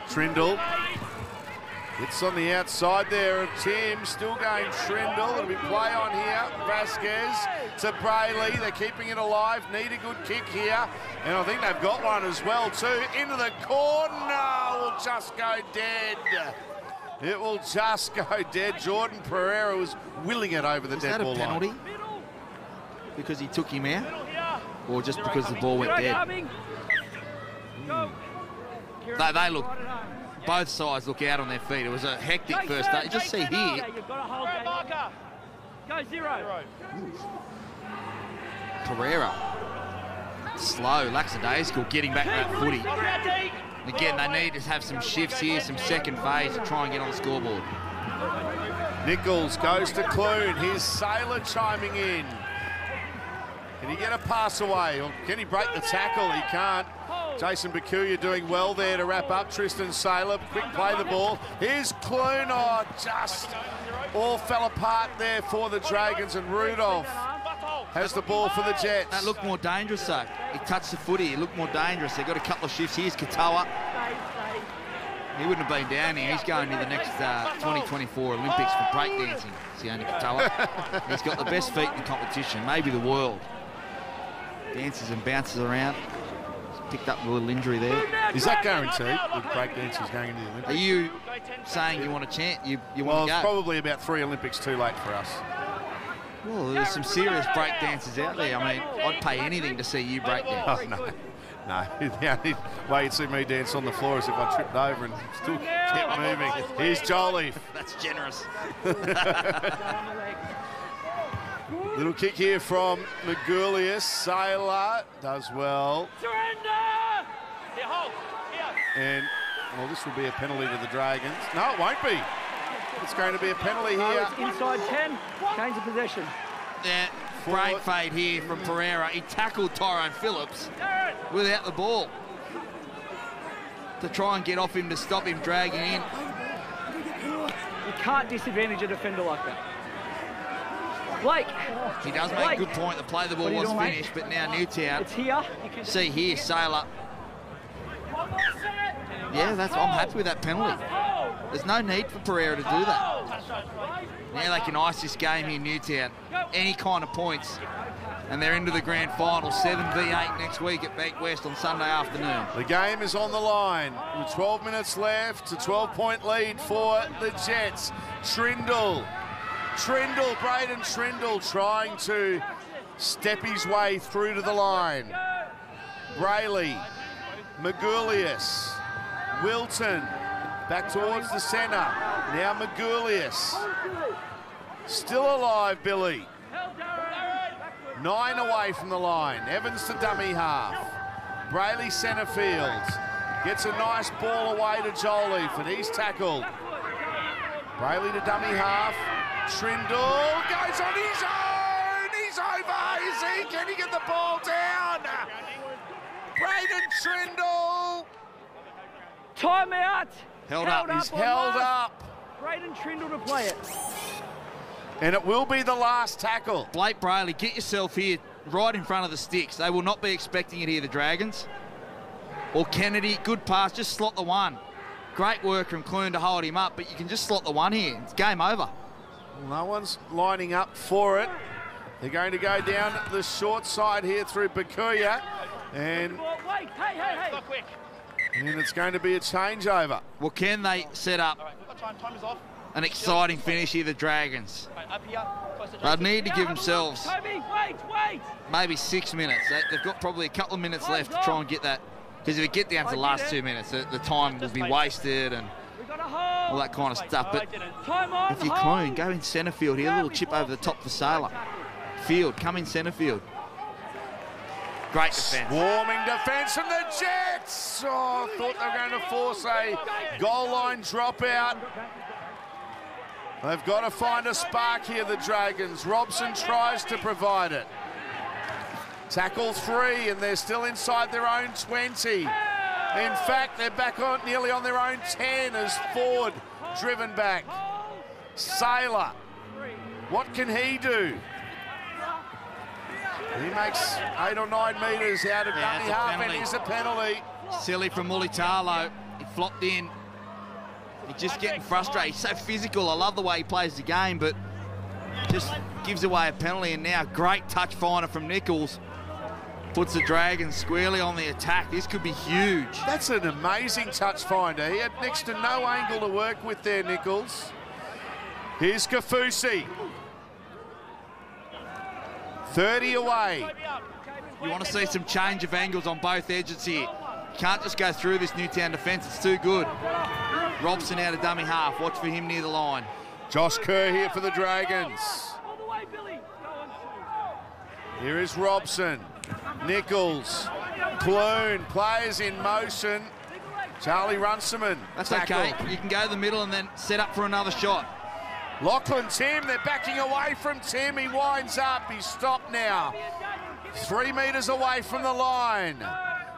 Trindle. It's on the outside there of Tim. Still going Trindle. It'll be play on here. Vasquez to Brayley. They're keeping it alive. Need a good kick here. And I think they've got one as well too. Into the corner. Will just go dead. It will just go dead. Jordan Pereira was willing it over the dead ball line. Is that a penalty? Because he took him out? Or just because the ball went dead? They look... Both sides look out on their feet. It was a hectic first start. You just see here. Go 0. Pereira. Slow, lackadaisical, getting back that footy. Again, they need to have some shifts here, some second phase to try and get on the scoreboard. Nichols goes to Clune. Here's Saylor chiming in. Can he get a pass away? Or can he break the tackle? He can't. Jason Bakuya doing well there to wrap up. Tristan Saylor, quick play the ball. Here's Clune. Oh, just all fell apart there for the Dragons, and Rudolph has the ball for the Jets. That looked more dangerous, though. He touched the footy. He looked more dangerous. They've got a couple of shifts. Here's Katoa. He wouldn't have been down here. He's going to the next 2024 Olympics for breakdancing. Sione Katoa. He's got the best feet in the competition, maybe the world. Dances and bounces around. Picked up a little injury there. Is that guaranteed? With breakdancers going into the Olympics? Are you saying you want to chant? You want to go? Well, it's probably about 3 Olympics too late for us. Well, there's some serious breakdancers out there. I mean, I'd pay anything to see you breakdance. Oh, no. No, the only way you'd see me dance on the floor is if I tripped over and still kept moving. Here's Jolie. That's generous. Little kick here from Magulius. Saylor does well. Surrender! Here, hold. Here. And, well, this will be a penalty to the Dragons. No, it won't be. It's going to be a penalty here. It's inside 10. Change of possession. Yeah, brain fade here from Pereira. He tackled Tyrone Phillips without the ball to try and get off him to stop him dragging in. You can't disadvantage a defender like that. Blake. He does make a good point. The play the ball was finished, but now Newtown. It's here. See here, Saylor. Yeah, I'm happy with that penalty. There's no need for Pereira to do that. Now they can ice this game here, Newtown. Any kind of points. And they're into the grand final, 7v8 next week at Bank West on Sunday afternoon. The game is on the line with 12 minutes left. A 12-point lead for the Jets. Trindle, Braden Trindle trying to step his way through to the line. Brayley, Magulius, Wilton, back towards the centre. Now Magulius. Still alive, Billy. 9 away from the line. Evans to dummy half. Brayley centre field. Gets a nice ball away to Jolliffe, and he's tackled. Brayley to dummy half. Trindle goes on his own. He's over. Is he? Can he get the ball down? Braden Trindle. Timeout. Held up. He's held up. Braden Trindle to play it. And it will be the last tackle. Blake Brayley, get yourself here right in front of the sticks. They will not be expecting it here, the Dragons. Or Kennedy, good pass, just slot the one. Great work from Clune to hold him up, but you can just slot the one here. It's game over. No one's lining up for it. They're going to go down the short side here through Bakuya. And it's going to be a changeover. Well, can they set up an exciting finish here, the Dragons? They need to give themselves maybe 6 minutes. They've got probably a couple of minutes left to try and get that. Because if they get down to the last 2 minutes, the time will be wasted and all that kind of stuff. But if you're Clune, go in centre field here, a little chip over the top for Saylor. Field, come in centre field. Great defence. Swarming defence from the Jets. Oh, thought they were going to force a goal line dropout. They've got to find a spark here, the Dragons. Robson tries to provide it. Tackle 3, and they're still inside their own 20. In fact, they're back on nearly on their own 10 as Ford driven back. Saylor, what can he do? He makes 8 or 9 metres out of dummy half, and here's a penalty. Silly from Mulitalo. He flopped in. He's just getting frustrated. He's so physical. I love the way he plays the game, but just gives away a penalty. And now great touch finder from Nichols. Puts the Dragons squarely on the attack. This could be huge. That's an amazing touch finder. He had next to no angle to work with there, Nichols. Here's Kafusi. 30 away. You want to see some change of angles on both edges here. You can't just go through this Newtown defence. It's too good. Robson out of dummy half. Watch for him near the line. Josh Kerr here for the Dragons. Here is Robson. Nichols. Clune. Players in motion. Charlie Runciman. That's tackled. okay. You can go to the middle and then set up for another shot. Lachlan Tim, they're backing away from Tim. He winds up. He's stopped now. 3 metres away from the line.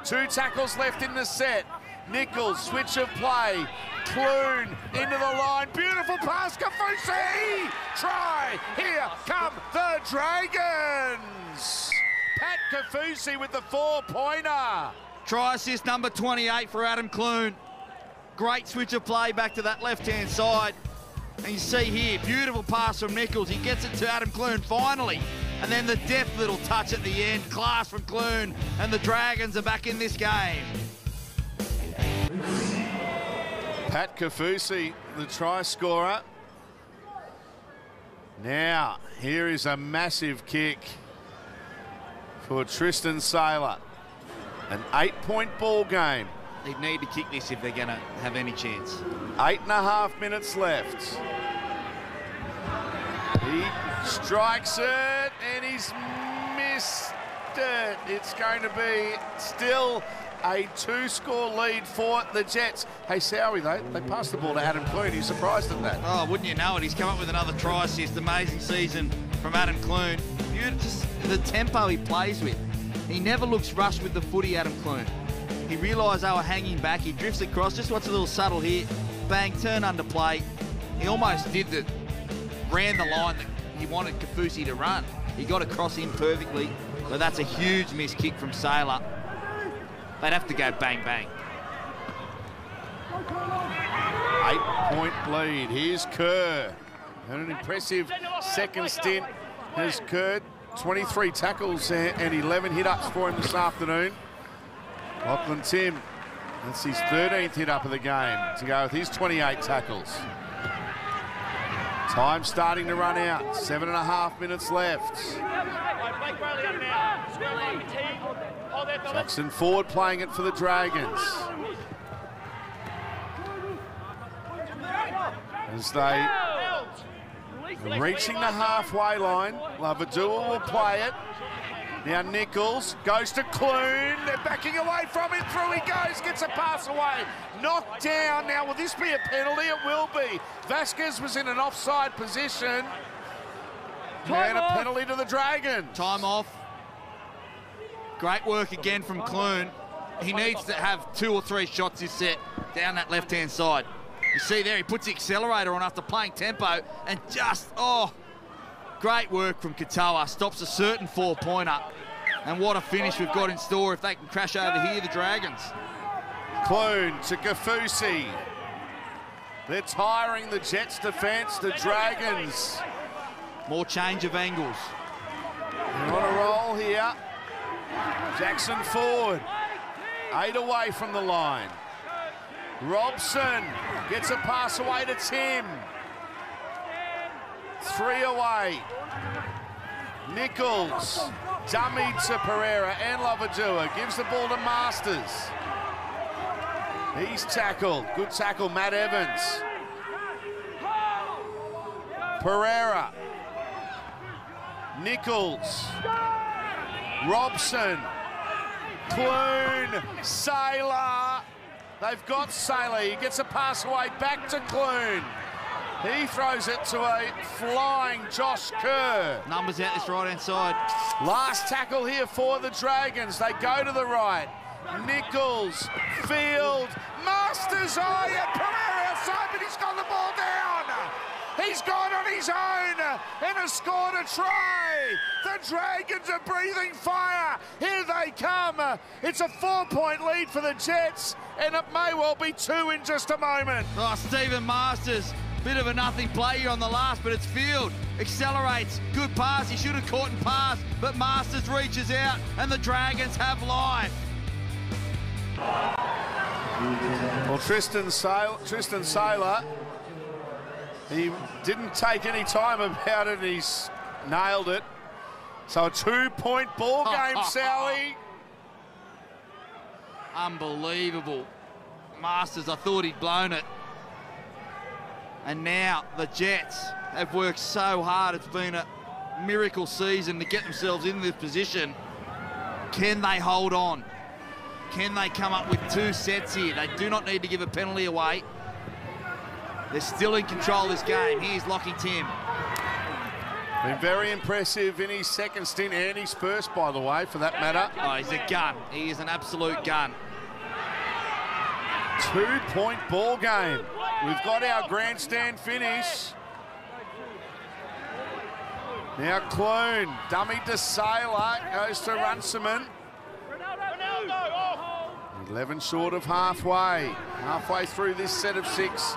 2 tackles left in the set. Nichols, switch of play. Clune into the line. Beautiful pass, Kafusi! Try! Here come the Dragons! Pat Kafusi with the 4-pointer. Try assist number 28 for Adam Clune. Great switch of play back to that left-hand side. And you see here, beautiful pass from Nichols. He gets it to Adam Clune finally. And then the deft little touch at the end. Class from Clune. And the Dragons are back in this game. Pat Kafusi, the try scorer. Now, here is a massive kick for Tristan Saylor. An 8-point ball game. They need to kick this if they're going to have any chance. 8.5 minutes left. He strikes it and he's missed it. It's going to be still a 2-score lead for the Jets. Hey, Sowie, they passed the ball to Adam Clune. Are you surprised at that? Oh, wouldn't you know it? He's come up with another try assist. Amazing season from Adam Clune. Just the tempo he plays with. He never looks rushed with the footy, Adam Clune. He realised they were hanging back. He drifts across. Just watch a little subtle here. Bang, turn under play. He almost ran the line that he wanted Kafusi to run. He got across him perfectly, but that's a huge missed kick from Saylor. They'd have to go bang, bang. 8-point lead. Here's Kerr. And an impressive second stint has Kerr. 23 tackles and 11 hit-ups for him this afternoon. Lachlan Tim, that's his 13th hit-up of the game to go with his 28 tackles. Time starting to run out. 7.5 minutes left. Jackson Ford playing it for the Dragons. As they reaching the halfway line, Lavadua will play it. Now Nichols goes to Clune. They're backing away from him. Through he goes, gets a pass away. Knocked down. Now, will this be a penalty? It will be. Vasquez was in an offside position. And a penalty to the Dragons. Time off. Great work again from Clune. He needs to have 2 or 3 shots this set down that left-hand side. You see there, he puts the accelerator on after playing tempo and just, great work from Katoa. Stops a certain 4-pointer. And what a finish we've got in store if they can crash over here, the Dragons. Clune to Kafusi. They're tiring the Jets' defence, the Dragons. More change of angles. They're on a roll here. Jackson Ford. 8 away from the line. Robson gets a pass away to Tim. 3 away. Nichols, dummy to Pereira and Lavadua. Gives the ball to Masters. He's tackled. Good tackle, Matt Evans. Pereira. Nichols. Robson. Clune. Saylor. They've got Saylor. He gets a pass away back to Clune. He throws it to a flying Josh Kerr. Numbers out this right-hand side. Last tackle here for the Dragons. They go to the right. Nichols, Field, Masters, Pereira outside, but he's got the ball down. He's gone on his own and has scored a try. The Dragons are breathing fire. Here they come. It's a 4-point lead for the Jets, and it may well be 2 in just a moment. Oh, Stephen Masters, bit of a nothing play here on the last, but it's Field. Accelerates, good pass. He should have caught and passed, but Masters reaches out, and the Dragons have life. Well, Tristan Saylor, he didn't take any time about it. He's nailed it. So a 2-point ball game, Sally. Unbelievable. Masters, I thought he'd blown it. And now the Jets have worked so hard. It's been a miracle season to get themselves in this position. Can they hold on? Can they come up with 2 sets here? They do not need to give a penalty away. They're still in control of this game. Here's Lockie Tim. Been very impressive in his second stint, and his first, by the way, for that matter. Oh, he's a gun. He is an absolute gun. 2-point ball game. We've got our grandstand finish. Now Clune, dummy to Saylor, goes to Runciman. 11 short of halfway. Halfway through this set of 6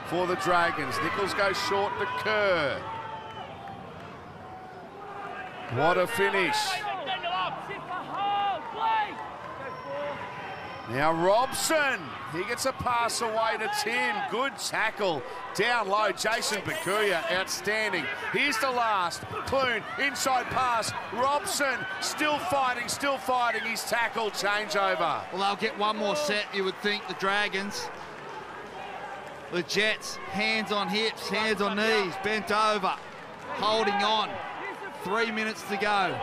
for the Dragons. Nichols goes short to Kerr. What a finish. Now Robson, he gets a pass away to Tim. Good tackle. Down low, Jason Bakuya, outstanding. Here's the last. Clune, inside pass. Robson, still fighting. His tackle changeover. Well, they'll get one more set, you would think, the Dragons. The Jets, hands on hips, hands on knees, bent over, holding on. 3 minutes to go.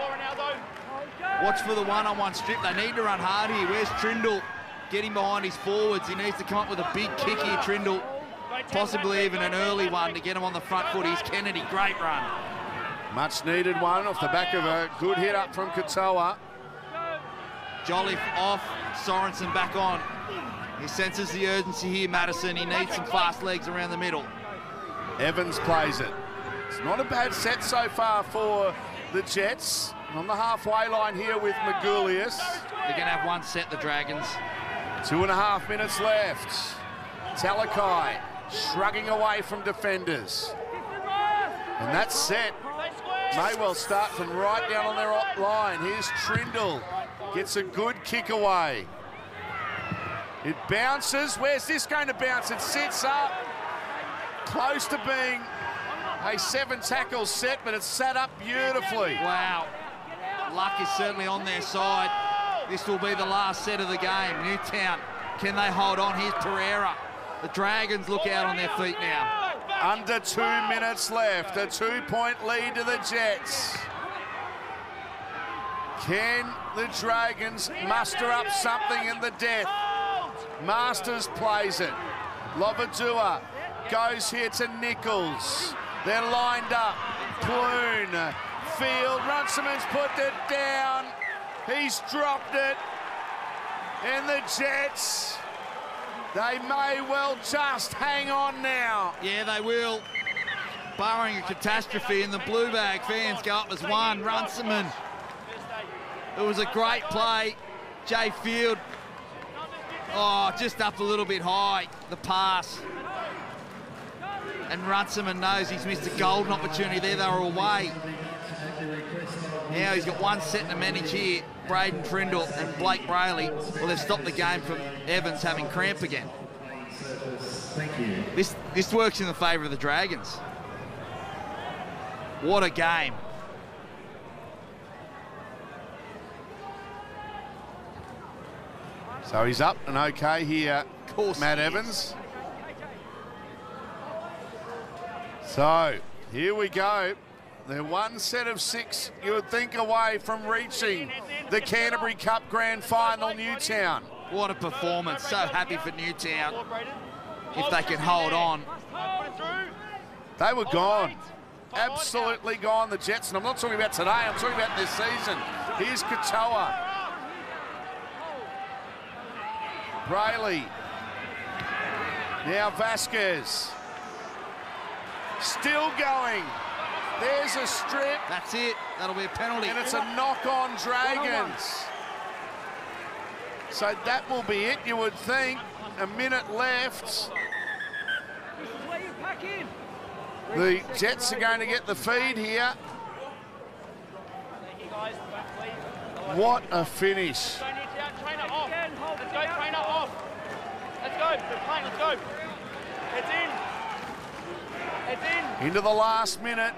Watch for the one-on-one strip. They need to run hard here. Where's Trindle? Getting behind his forwards. He needs to come up with a big kick here, Trindle. Possibly even an early one to get him on the front foot. Here's Kennedy. Great run. Much needed one off the back of a good hit up from Katoa. Jolliffe off. Sorensen back on. He senses the urgency here, Madison. He needs some fast legs around the middle. Evans plays it. It's not a bad set so far for the Jets. On the halfway line here with Magulius. They're going to have one set, the Dragons. 2.5 minutes left. Talakai shrugging away from defenders. And that set may well start from right down on their line. Here's Trindle. Gets a good kick away. It bounces. Where's this going to bounce? It sits up. Close to being a 7-tackle set, but it's sat up beautifully. Wow. Luck is certainly on their side. This will be the last set of the game. Newtown, can they hold on? Here's Pereira. The Dragons look out on their feet now. Under 2 minutes left. A 2-point lead to the Jets. Can the Dragons muster up something in the death? Masters plays it. Lovadua goes here to Nichols. They're lined up. Clune, Field, Runciman's put it down. He's dropped it. And the Jets, they may well just hang on now. Yeah, they will. Barring a catastrophe, and the Blue Bag fans go up as one. Runciman. It was a great play. Jay Field. Oh, just up a little bit high, the pass. And Runciman knows he's missed a golden opportunity there. They were away. Now he's got one set to manage here. Braden Trindle and Blake Brayley. Well, they've stopped the game from Evans having cramp again. This works in the favour of the Dragons. What a game. So he's up and okay here, Matt Evans. So here we go. They're one set of 6, you would think, away from reaching the Canterbury Cup Grand Final, Newtown. What a performance. So happy for Newtown if they can hold on. They were gone. Absolutely gone, the Jets. And I'm not talking about today, I'm talking about this season. Here's Katoa. Brayley. Now Vasquez. Still going. There's a strip. That's it. That'll be a penalty. And it's a knock on Dragons. So that will be it, you would think. A minute left. This is where you pack in. The Jets are going to get the feed here. What a finish. Trainer off. Let's go, trainer off. Let's go. We're playing. Let's go. Heads in. Heads in. Into the last minute.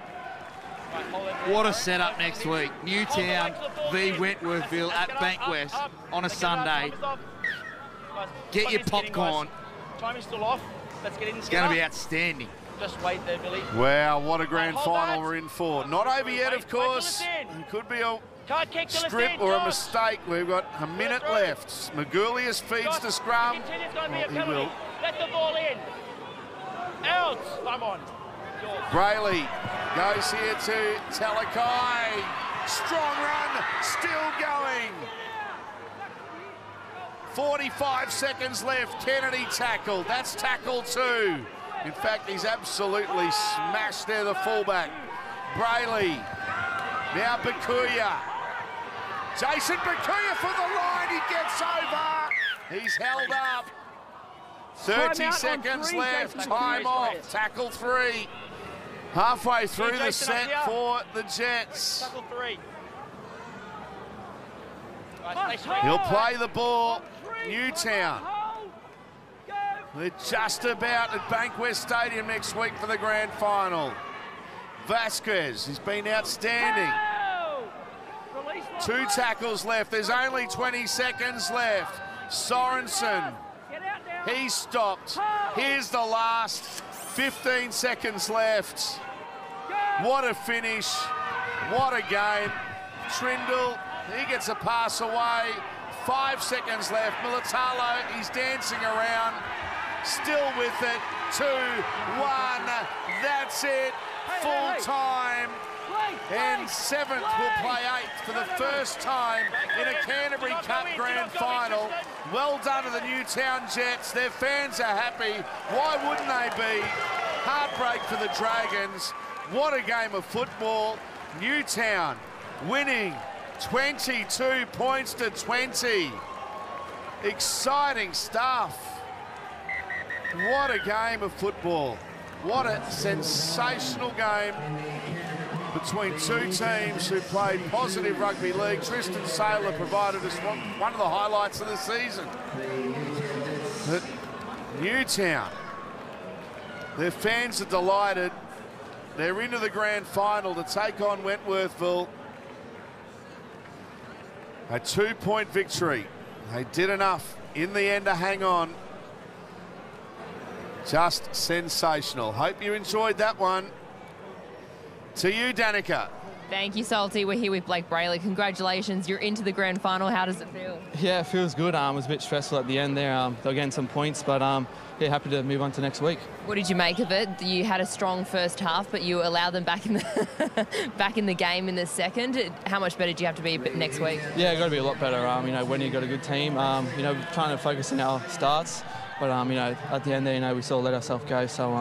What a setup next week. Newtown v Wentworthville at Bankwest on a Sunday. Get your popcorn. Timing's still off. Let's get in. It's going to be outstanding. Just wait there, Billy. Wow, what a grand final we're in for. Not over yet, of course. It could be a strip or a mistake. We've got a minute left. Magoulias feeds to scrum. Well, he will. Let the ball in. Out. Come on. Brayley goes here to Talakai. Strong run, still going. 45 seconds left. Kennedy tackled. That's tackle 2. In fact, he's absolutely smashed there, the fullback. Brayley. Now Bakuya. Jason Bakuya for the line. He gets over. He's held up. 30 seconds left. Time off. Tackle 3. Halfway through the set for the Jets. Tackle 3. He'll play the ball. Newtown. They're just about at Bankwest Stadium next week for the grand final. Vasquez has been outstanding. 2 tackles left. There's only 20 seconds left. Sorensen. He stopped. Here's the last 15 seconds left. What a finish. What a game. Trindle, he gets a pass away. 5 seconds left. Militalo, he's dancing around. Still with it. 2-1. That's it. Full time. And 7th will play 8th for the first time in a Canterbury Cup grand final. Well done to the Newtown Jets. Their fans are happy. Why wouldn't they be? Heartbreak for the Dragons. What a game of football. Newtown winning 22 points to 20. Exciting stuff. What a game of football. What a sensational game between 2 teams who played positive rugby league. Tristan Saylor provided us one of the highlights of the season. But Newtown, their fans are delighted. They're into the grand final to take on Wentworthville. A 2-point victory. They did enough in the end to hang on. Just sensational. Hope you enjoyed that one. To you, Danica. Thank you, Salty. We're here with Blake Brayley. Congratulations. You're into the grand final. How does it feel? Yeah, it feels good. It was a bit stressful at the end there. They were getting some points, but yeah, happy to move on to next week. What did you make of it? You had a strong first half, but you allowed them back in the back in the game in the second. How much better do you have to be next week? Yeah, got to be a lot better. You know, when you've got a good team, you know, trying to focus on our starts. But, you know, at the end there, you know, we sort of let ourselves go. So,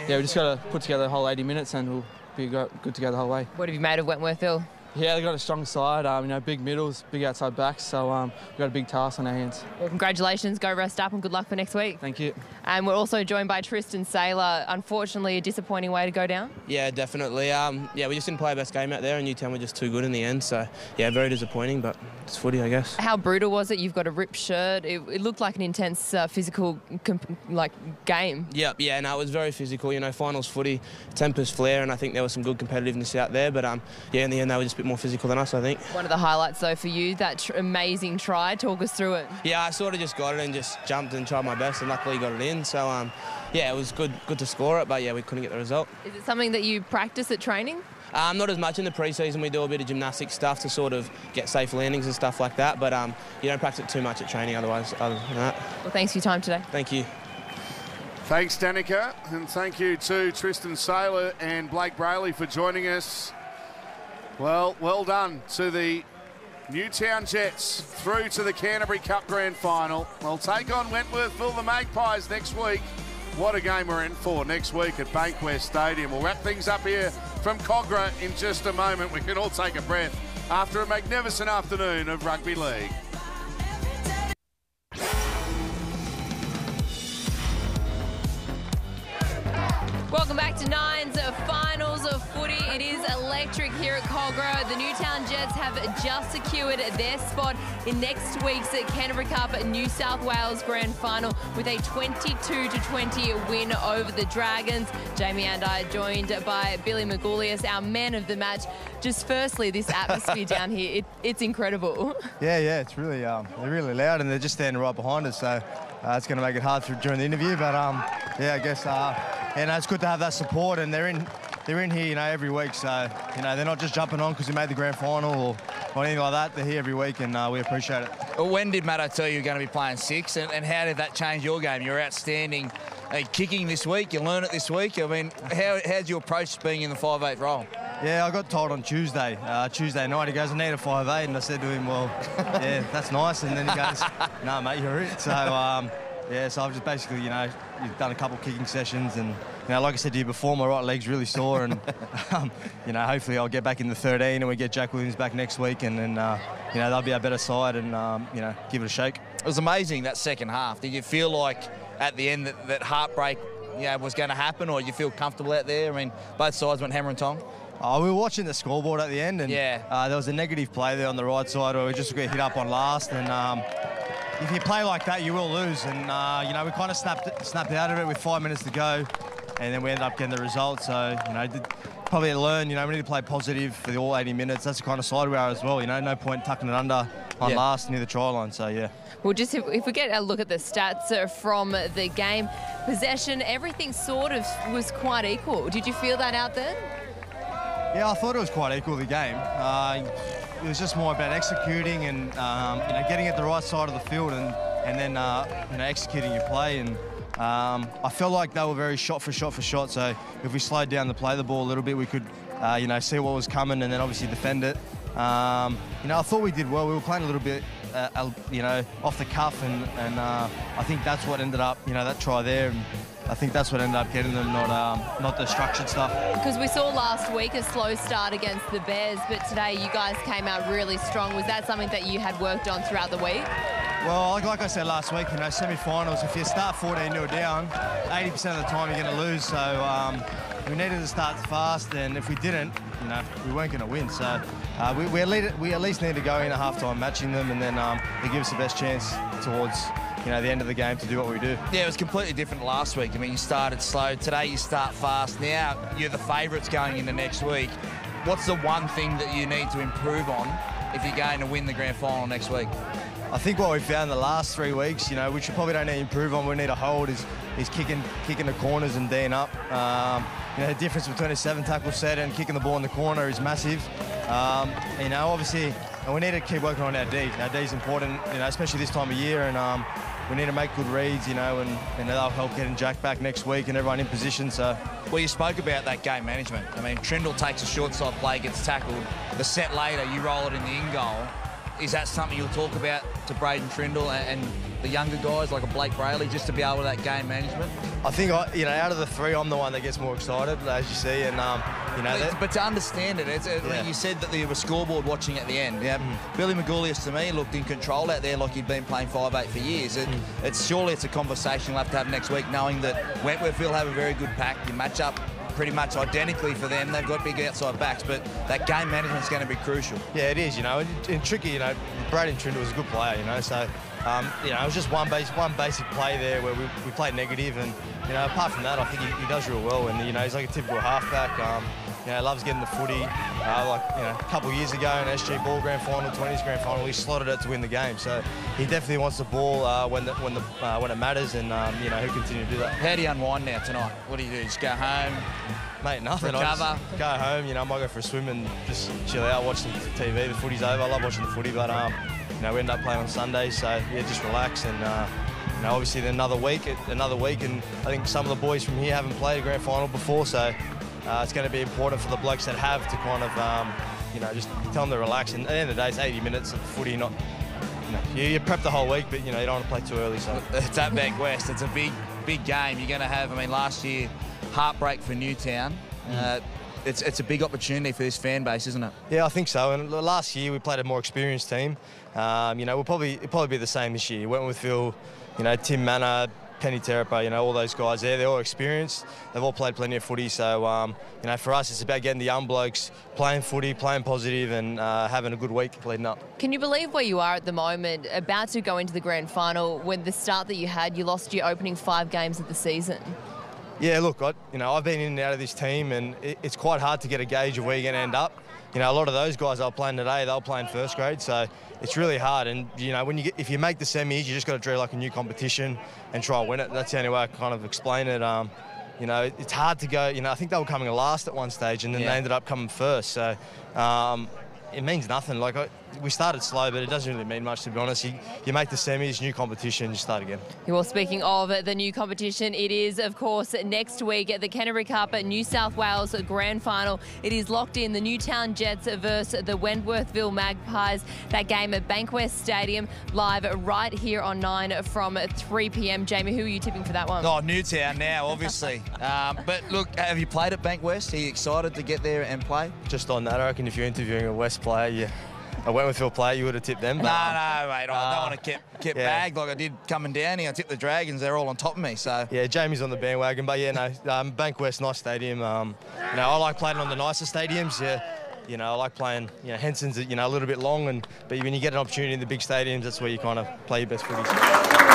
yeah, we just got to put together the whole 80 minutes and we'll be good to go the whole way. What have you made of Wentworthville? Yeah, they've got a strong side, you know, big middles, big outside backs, so we've got a big task on our hands. Well, congratulations, go rest up and good luck for next week. Thank you. And we're also joined by Tristan Saylor. Unfortunately, a disappointing way to go down. Yeah, definitely. Yeah, we just didn't play our best game out there and Newtown were just too good in the end, so yeah, very disappointing, but it's footy, I guess. How brutal was it? You've got a ripped shirt. It looked like an intense physical game. Yep, yeah, no, it was very physical, you know, finals footy, tempers flare, and I think there was some good competitiveness out there, but yeah, in the end they were just a bit more physical than us, I think. One of the highlights, though, for you, that amazing try. Talk us through it. Yeah, I sort of just got it and just jumped and tried my best, and luckily got it in. So, yeah, it was good to score it, but yeah, we couldn't get the result. Is it something that you practice at training? Not as much in the pre-season. We do a bit of gymnastic stuff to sort of get safe landings and stuff like that, but you don't practice it too much at training other than that. Well, thanks for your time today. Thank you. Thanks, Danica, and thank you to Tristan Saylor and Blake Brayley for joining us. Well done to the Newtown Jets through to the Canterbury Cup Grand Final. They'll take on Wentworthville, the Magpies, next week. What a game we're in for next week at Bankwest Stadium. We'll wrap things up here from Kogarah in just a moment. We can all take a breath after a magnificent afternoon of rugby league. Welcome back to Nine's finals of footy. It is electric here at Kogarah. The Newtown Jets have just secured their spot in next week's Canterbury Cup New South Wales Grand Final with a 22-20 win over the Dragons. Jamie and I joined by Billy Magoulias, our man of the match. Just firstly, this atmosphere down here, it's incredible. Yeah, it's really they're really loud and they're just standing right behind us, so it's going to make it hard during the interview. But yeah, I guess it's good to have that support, and they're in here, every week. So they're not just jumping on because we made the grand final or anything like that. They're here every week, and we appreciate it. Well, when did Matto tell you you're going to be playing 6, and how did that change your game? You're outstanding kicking this week. You learn it this week. I mean, how's your approach being in the 5'8" role? Yeah, I got told on Tuesday night. He goes, I need a 5'8", and I said to him, well, yeah, that's nice. And then he goes, no, mate, you're it. So, so I've just basically, you've done a couple of kicking sessions, and like I said to you before, my right leg's really sore, and hopefully I'll get back in the 13, and we get Jack Williams back next week, and then they'll be our better side, and give it a shake. It was amazing that second half. Did you feel like at the end that heartbreak was going to happen, or you feel comfortable out there? I mean, both sides went hammer and tong. We were watching the scoreboard at the end, and there was a negative play there on the right side where we just got hit up on last, and if you play like that, you will lose. And we kind of snapped out of it with 5 minutes to go, and then we ended up getting the result. So probably learn. We need to play positive for the all 80 minutes. That's the kind of side we are as well. No point tucking it under on last near the try line. So yeah. Well, just if we get a look at the stats from the game, possession, everything sort of was quite equal. Did you feel that out there? Yeah, I thought it was quite equal, the game. It was just more about executing and getting at the right side of the field and then executing your play. And I felt like they were very shot for shot. So if we slowed down to play the ball a little bit, we could see what was coming and then obviously defend it. I thought we did well. We were playing a little bit off the cuff, and I think that's what ended up that try there. And I think that's what ended up getting them, not the structured stuff. Because we saw last week a slow start against the Bears, but today you guys came out really strong. Was that something that you had worked on throughout the week? Well, like I said last week, semi-finals, if you start 14-0 down, 80% of the time you're going to lose. So we needed to start fast, and if we didn't, we weren't going to win. So we at least need to go in at half-time matching them, and then they give us the best chance towards the end of the game to do what we do. Yeah, it was completely different last week. I mean, you started slow. Today you start fast. Now you're the favourites going into next week. What's the one thing that you need to improve on if you're going to win the grand final next week? I think what we found the last 3 weeks, which we probably don't need to improve on, we need to hold, is kicking the corners and D'ing up. The difference between a 7-tackle set and kicking the ball in the corner is massive. Obviously, and we need to keep working on our D. Our D is important, especially this time of year, and we need to make good reads, and that'll help getting Jack back next week and everyone in position. So, well, you spoke about that game management. I mean, Trindle takes a short side play, gets tackled. The set later, you roll it in the in goal. Is that something you'll talk about to Braden Trindle and the younger guys like a Blake Brayley, just to be able to that game management? I think, out of the three, I'm the one that gets more excited, as you see. And, but to understand it, I mean, you said that there was scoreboard watching at the end. Yeah, Billy Magoulias, to me, looked in control out there like he'd been playing 5'8" for years. Surely it's a conversation we'll have to have next week, knowing that Wentworthville have a very good pack. You match up pretty much identically for them. They've got big outside backs, but that game management's going to be crucial. Yeah, it is, and tricky, Braden Trindle was a good player, so, it was just one basic play there where we played negative, and, apart from that, I think he does real well, and, he's like a typical halfback, loves getting the footy. A couple of years ago in SG Ball Grand Final, 20s Grand Final, he slotted it to win the game, so he definitely wants the ball when it matters, and, he'll continue to do that. How do you unwind now tonight? What do you do? Just go home? Mate, nothing. Recover? I just go home, I might go for a swim and just chill out, watch some TV. The footy's over. I love watching the footy, but we end up playing on Sunday, so yeah, just relax and obviously another week, and I think some of the boys from here haven't played a grand final before, so it's going to be important for the blokes that have to kind of, just tell them to relax. And at the end of the day, it's 80 minutes of footy, not. You prep the whole week, but you don't want to play too early. So it's at Bank West. It's a big game. You're going to have. I mean, last year, heartbreak for Newtown. It's a big opportunity for this fan base, isn't it? Yeah, I think so. And last year we played a more experienced team. It'll probably be the same this year. Wentworthville, Tim Manor, Penny Terapa, all those guys there, they're all experienced. They've all played plenty of footy. So, for us, it's about getting the young blokes playing footy, playing positive and having a good week leading up. Can you believe where you are at the moment, about to go into the grand final, when the start that you had, you lost your opening 5 games of the season? Yeah, look, I've been in and out of this team and it's quite hard to get a gauge of where you're going to end up. A lot of those guys that were playing today, they were playing first grade, so it's really hard. And, if you make the semis, you just got to treat it like a new competition and try and win it. That's the only way I can kind of explain it. It's hard to go, I think they were coming last at one stage and then they ended up coming first. So it means nothing. We started slow, but it doesn't really mean much, to be honest. You make the semis, new competition, you start again. Well, speaking of the new competition, it is, of course, next week at the Canterbury Cup at New South Wales Grand Final. It is locked in, the Newtown Jets versus the Wentworthville Magpies. That game at Bankwest Stadium, live right here on 9 from 3 p.m. Jamie, who are you tipping for that one? Oh, Newtown now, obviously. But look, have you played at Bankwest? Are you excited to get there and play? Just on that, I reckon if you're interviewing a West player, a Wentworthville player, you would have tipped them. No, mate. I don't want to get bagged like I did coming down here. I tipped the Dragons. They're all on top of me. So yeah, Jamie's on the bandwagon. But Bankwest, nice stadium. I like playing on the nicer stadiums. Yeah, I like playing. Henson's a little bit long, but when you get an opportunity in the big stadiums, that's where you kind of play your best footy.